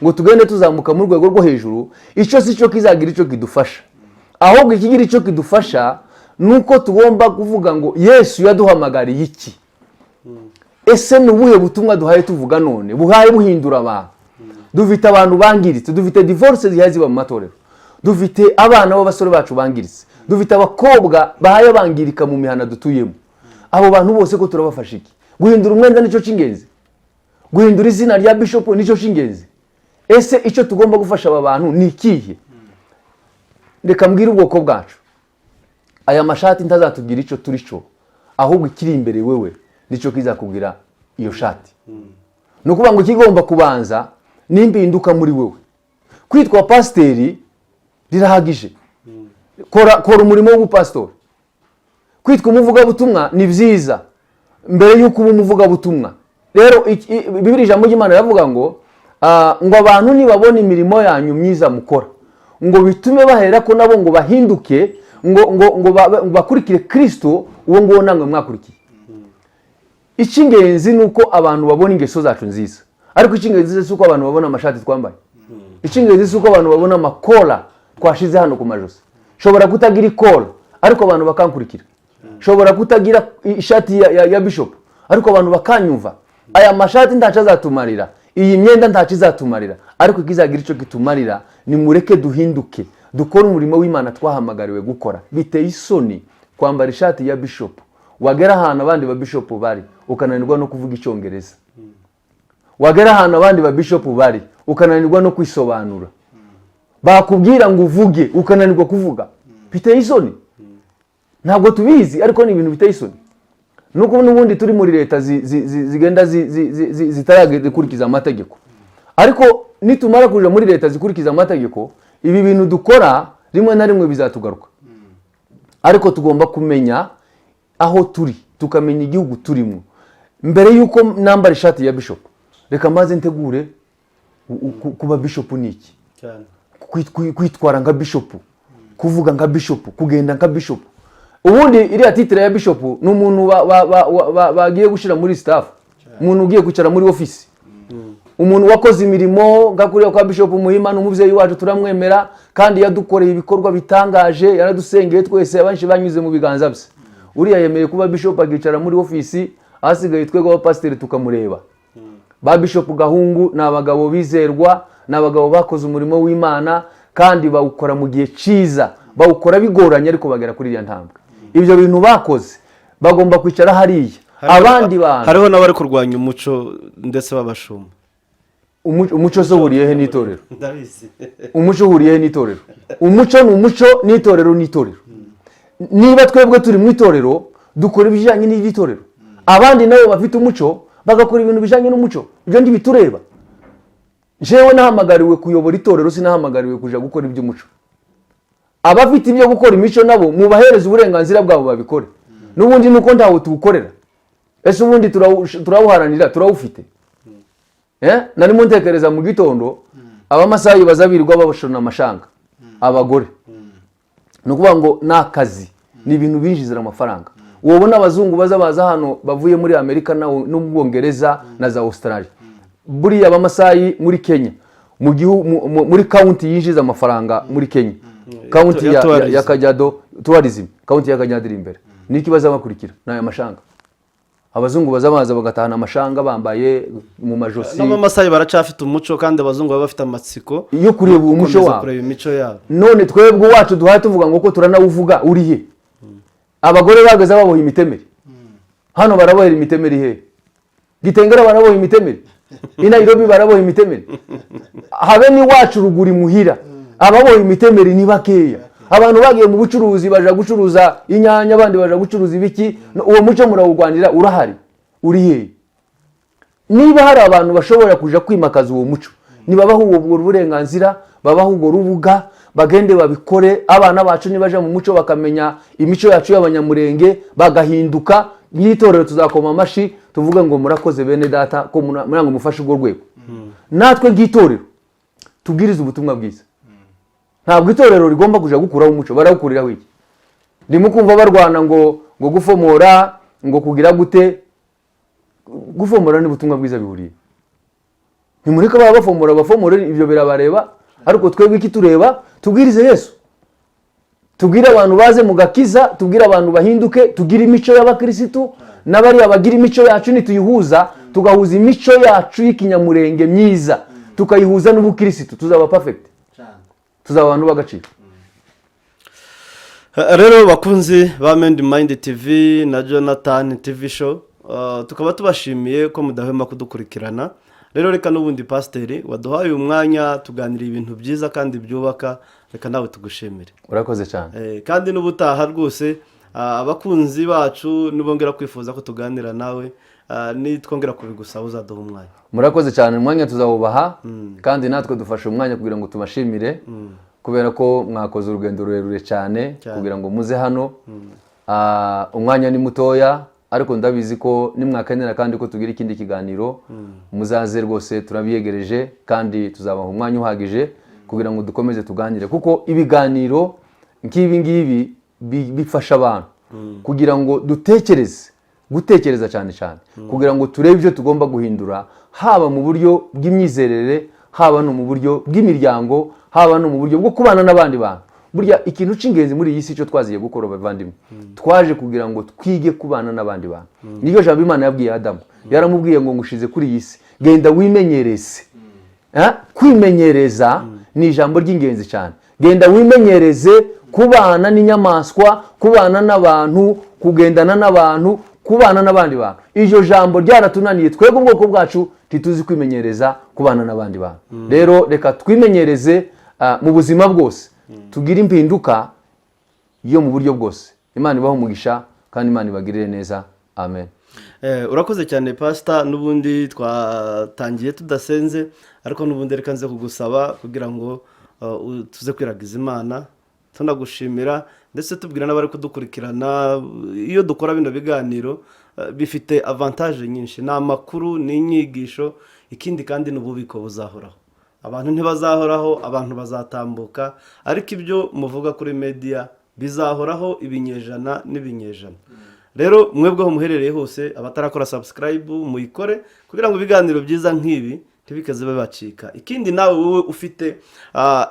ngo tugende tuzamuka mu rwego rwo hejuru. Icyo si cyo kizagira icyo kidufasha, ahubwo ikigira icyo kidufasha nuko tugomba kuvuga ngo Yesu yaduhamagariye iki. Ese ni ubuhe butumwa duhaye tuvuga none buhaye buhindura abantu? Dufite abantu bangiritse, dufite divorce zihaye ziba mu matorero, dufite abana b'abasore bacu bangiritse, dufite abakobwa bahaye bangirika mu mihana dutuyemo. Abo bantu bose ko turabafasha iki? Guhindura umwenda nicyo cy'ingenzi, guhindura izina rya bishop nicyo cy'ingenzi. Ese icyo tugomba gufasha aba bantu ni ikihe? Reka mbwire ubwoko bwacu, aya mashati ntazatubwira icyo turi cyo, ahubwo ikiri imbere wewe nicyo kizakubwira iyo shati. No kuvuga ngo ikigomba kubanza n'impinduka muri wewe. Kwitwa pasiteri rirahagije, kora umurimo w'ubupasitori. Kwitwa umuvugabutumwa ni byiza mbere yuko uba umuvugabutumwa. Rero Bibiliya ijambo ry'Imana yavuga ngo abantu nibabona imirimo yanyu myiza mukora ngo bitume bahera ko nabo ngo bahinduke ngo bakurikire Kristo, uwo ngo namwe mwakurikiye. Icy'ingenzi nuko abantu babona ingeso zacu nziza, ariko icy'ingenzi si uko abantu babona amashati twambaye. Icy'ingenzi si uko abantu babona amakora twashize hano ku majosi. Shobora kutagira ikora ariko abantu bakankurikira, shobora kutagira ishati ya bishop ariko abantu bakanyumva. Aya mashati ntacu azatumarira, iyi myenda ntacu izatumarira, ariko ikizagira icyo kitumarira ni mureke duhinduke, dukora umurimo w'Imana twahamagariwe gukora. Biteye isoni kwambara ishati ya bishop, wagera ahantu abandi ba bishop bari ukananirwa no kuvuga Icyongereza, wagera ahantu abandi ba bishop bari ukananirwa no kwisobanura, bakubwira ngo uvuge ukananirwa kuvuga. Biteye isoni. Ntabwo tubizi ariko ni ibintu biteye isoni. Nuko n'ubundi turi muri leta zigenda zitaragikurikiza amategeko, ariko nitumara kuja muri leta zikurikiza amategeko, ibi bintu dukora rimwe na rimwe bizatugaruka. Ariko tugomba kumenya aho turi, tukamenya igihugu turimo. Mbere yuko nambara ishati ya bishop, reka maze ntegure kuba bishop niki, kwitwara nka bishop, kuvuga nka bishop, kugenda nka bishop. Ubundi iriya titre ya bishop ni umuntu bagiye gushira muri staff, umuntu ugiye kwicara muri office, umuntu wakoze imirimo ngakuriya kwa bishop Muhima n'umuvyeyi wacu turamwemera kandi yadukoreye ibikorwa bitangaje, yaradusengeye twese, abanshi banyuze mu biganza bye. Uriya yemeye kuba bishop agicara muri office, asigaye twego abapasiteri tukamureba. Ba bishop Gahungu ni abagabo bizerwa, ni abagabo bakoze umurimo w'Imana kandi bawukora mu gihe ciza, bawukora bigoranye ariko bagera kuri ya ntambwe. Ibyo bintu bakoze bagomba kwicara hariya. Abandi bantu hariho n'abari kurwanya umuco ndetse babashuma. Umuco so huriye he n'itorero? Ndabizi. Umuco huriye he n'itorero? Umuco ni umuco, n'itorero n'itorero. Niba twebwe turi mu itorero dukora ibijyanye n'itorero, abandi nabo bafite umuco bagakora ibintu bijyanye n'umuco, ibyo ndi bitureba. Jewe nahamagariwe kuyobora itorero, sinahamagariwe kuja gukora iby'umuco. Abafite ibyo gukora imico nabo mubahereza uburenganzira bwabo babikore. N'ubundi nuko ntawo tugukorera. Ese ubundi turawuharanira, turawufite. Nari muntekereza mu gitondo abamasayi bazabirirwa babashona amashanga abagore. Nukuvuga ngo nakazi ni ibintu binjizira amafaranga. Wobona abazungu baza hano bavuye muri Amerika no mu Bwongereza na za Australia. Buriya abamasayi muri Kenya muri county yinjiza amafaranga muri Kenya. County ya Kajiado tourism, county ya Kajiado iri imbere. Niki bazabakurikira n'aya mashanga. Abazungu bazabaza bagatahana amashanga bambaye mu majosi. N'abamasayi baracafite umuco kandi abazungu baba bafite amatsiko yo kureba umuco wabo. None twebwe wacu duhaye tuvuga ngo ko turanawuvuga uri he? Abagore bageze baboha imitemeri. Hano barabohera imitemeri he? Gitengera baraboha imitemeri. I Nairobi baraboha imitemeri. Habe ni wacu ruguri muhira. Ababoha imitemeri ni bakeya. abantu bagiye mu bucuruzi baja gucuruza inyanya, abandi baja gucuruza ibiki, uwo muco murawugwanira urahari, uri hehe? Niba hari abantu bashobora kuja kwimakaza uwo muco, nibabaho ubwo burenganzira, babaho ubwo rubuga, bagende babikore. Abana bacu nibaja mu muco bakamenya imico yacu y'abanyamurenge, bagahinduka, n'itorero tuzakoma amashi tuvuga ngo murakoze bene data ko murango mufashe urwo rwego. Natwe nk'itorero tubwiriza ubutumwa bwiza. Ntabwo itorero rigomba kuja gukuraho umuco, barawukuriraho iki? Ndimo kumva barwana ngo gufomora, ngo kugira gute. Gufomora ni ubutumwa bwiza bihuriye. Nimureka baba bafomora ibyo birabareba, ariko twebwe iki tureba, tubwirize Yesu. Tubwire abantu baze mu gakiza, tubwire abantu bahinduke, tugire imico y'abakristo, n'abari abagira imico yacu nituyihuza, tugahuza imico yacu y'ikinyamurenge myiza, tukayihuza n'ubukristo, tuzaba perfect. Tuzaba abantu b'agaciro. Rero bakunzi ba Mind TV na Jonathan TV show, tukaba tubashimiye ko mudahwema kudukurikirana. Rero reka n'ubundi pasiteri waduhaye umwanya tuganira ibintu byiza kandi byubaka, reka nawe tugushimire. Urakoze cyane. Kandi n'ubutaha rwose abakunzi bacu nibongera kwifuza ko tuganira nawe, nitwongera kubigusaba uzaduha umwanya. Murakoze cyane, umwanya tuzawubaha, kandi natwe dufashe umwanya kugira ngo tubashimire, kubera ko mwakoze urugendo rurerure cyane kugira ngo muze hano. Umwanya ni mutoya, ariko ndabizi ko nimwakenera kandi ko tugira ikindi kiganiro, muzaze rwose, turabiyegereje kandi tuzabaha umwanya uhagije kugira ngo dukomeze tuganire, kuko ibiganiro nk'ibi ngibi bifasha abantu kugira ngo gutekereza cyane cyane, kugira ngo turebe ibyo tugomba guhindura, haba mu buryo bw'imyizerere, haba no mu buryo bw'imiryango, haba no mu buryo bwo kubana n'abandi bantu. Burya ikintu cy'ingenzi muri iyi si cyo twaziye gukora bavandimwe, twaje kugira ngo twige kubana n'abandi bantu. Niyo jambo Imana yabwiye Adamu, yaramubwiye ngo ngushize kuri iyi si, genda wimenyereze. Kwimenyereza ni ijambo ry'ingenzi cyane. Genda wimenyereze kubana n'inyamaswa, kubana n'abantu, kugendana n'abantu, kubana n'abandi bantu. Iryo jambo ryaratunaniye twebwe ubwoko bwacu, ntituzi kwimenyereza kubana n'abandi bantu. Rero reka twimenyereze mu buzima bwose, tugira impinduka yo mu buryo bwose. Imana ibaho umugisha kandi Imana ibagirire neza. Amen. Urakoze cyane pastor, n'ubundi twatangiye tudasenze, ariko n'ubundi reka nze kugusaba kugira ngo tuze kwiragiza Imana, tunagushimira ndetse tubwira n'abari kudukurikirana. Iyo dukora bino biganiro bifite avantage nyinshi, n'amakuru n'inyigisho, ikindi kandi n'ububiko buzahoraho. Abantu ntibazahoraho, abantu bazatambuka, ariko ibyo muvuga kuri media bizahoraho ibinyejana n'ibinyejana. Rero mwebweho muherereye hose, abatarakora subscribe muyikore kugira ngo ibiganiro byiza nk'ibi ntibikaze babacika. Ikindi nawe wowe ufite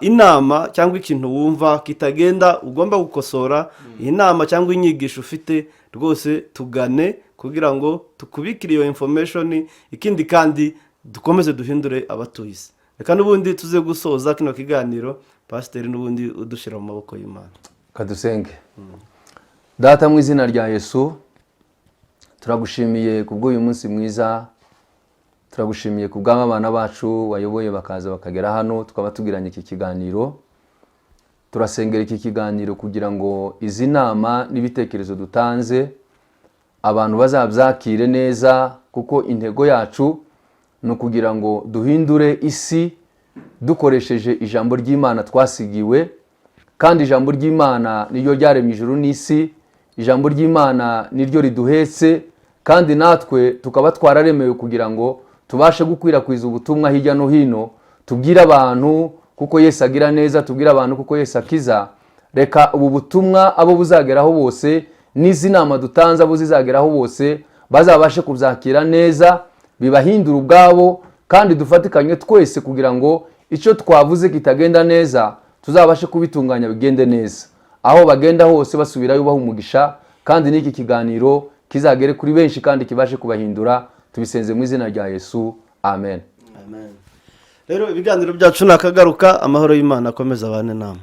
inama cyangwa ikintu wumva kitagenda ugomba gukosora, inama cyangwa inyigisho ufite, rwose tugane kugira ngo tukubikire iyo information. Ikindi kandi dukomeze duhindure abatuye isi. Reka n'ubundi tuze gusoza kino kiganiro, pasiteri n'ubundi udushira mu maboko y'Imana. Kadusenge. Data mu izina rya Yesu, turagushimiye kubw'uyu munsi mwiza, turagushimiye kubw'abana bacu wayoboye bakaza bakagera hano, tukaba tugiranye iki kiganiro. Turasengera iki kiganiro kugira ngo izi nama n'ibitekerezo dutanze abantu bazabyakire neza, kuko intego yacu no kugira ngo duhindure isi dukoresheje ijambo ry'Imana twasigiwe. Kandi ijambo ry'Imana niryo ryaremye ijuru n'isi, ijambo ry'Imana niryo riduhetse, kandi natwe tukaba twararemewe kugira ngo tubashe gukwirakwiza ubutumwa hirya no hino, tubwire abantu kuko Yesu agira neza, tubwire abantu kuko Yesu akiza. Reka ubu butumwa abo buzageraho bose, n'izi nama dutanze abo zizageraho bose, bazabashe kubyakira neza, bibahindura ubwabo, kandi dufatikanye twese kugira ngo icyo twavuze kitagenda neza tuzabashe kubitunganya bigende neza. Aho bagenda hose basubirayo ubaha umugisha, kandi n'iki kiganiro kizagere kuri benshi kandi kibashe kubahindura. Tubisenze mu izina rya Yesu. Amen. Amen. Rero ibiganiro byacu nakagaruka, amahoro y'Imana akomeza abane namwe.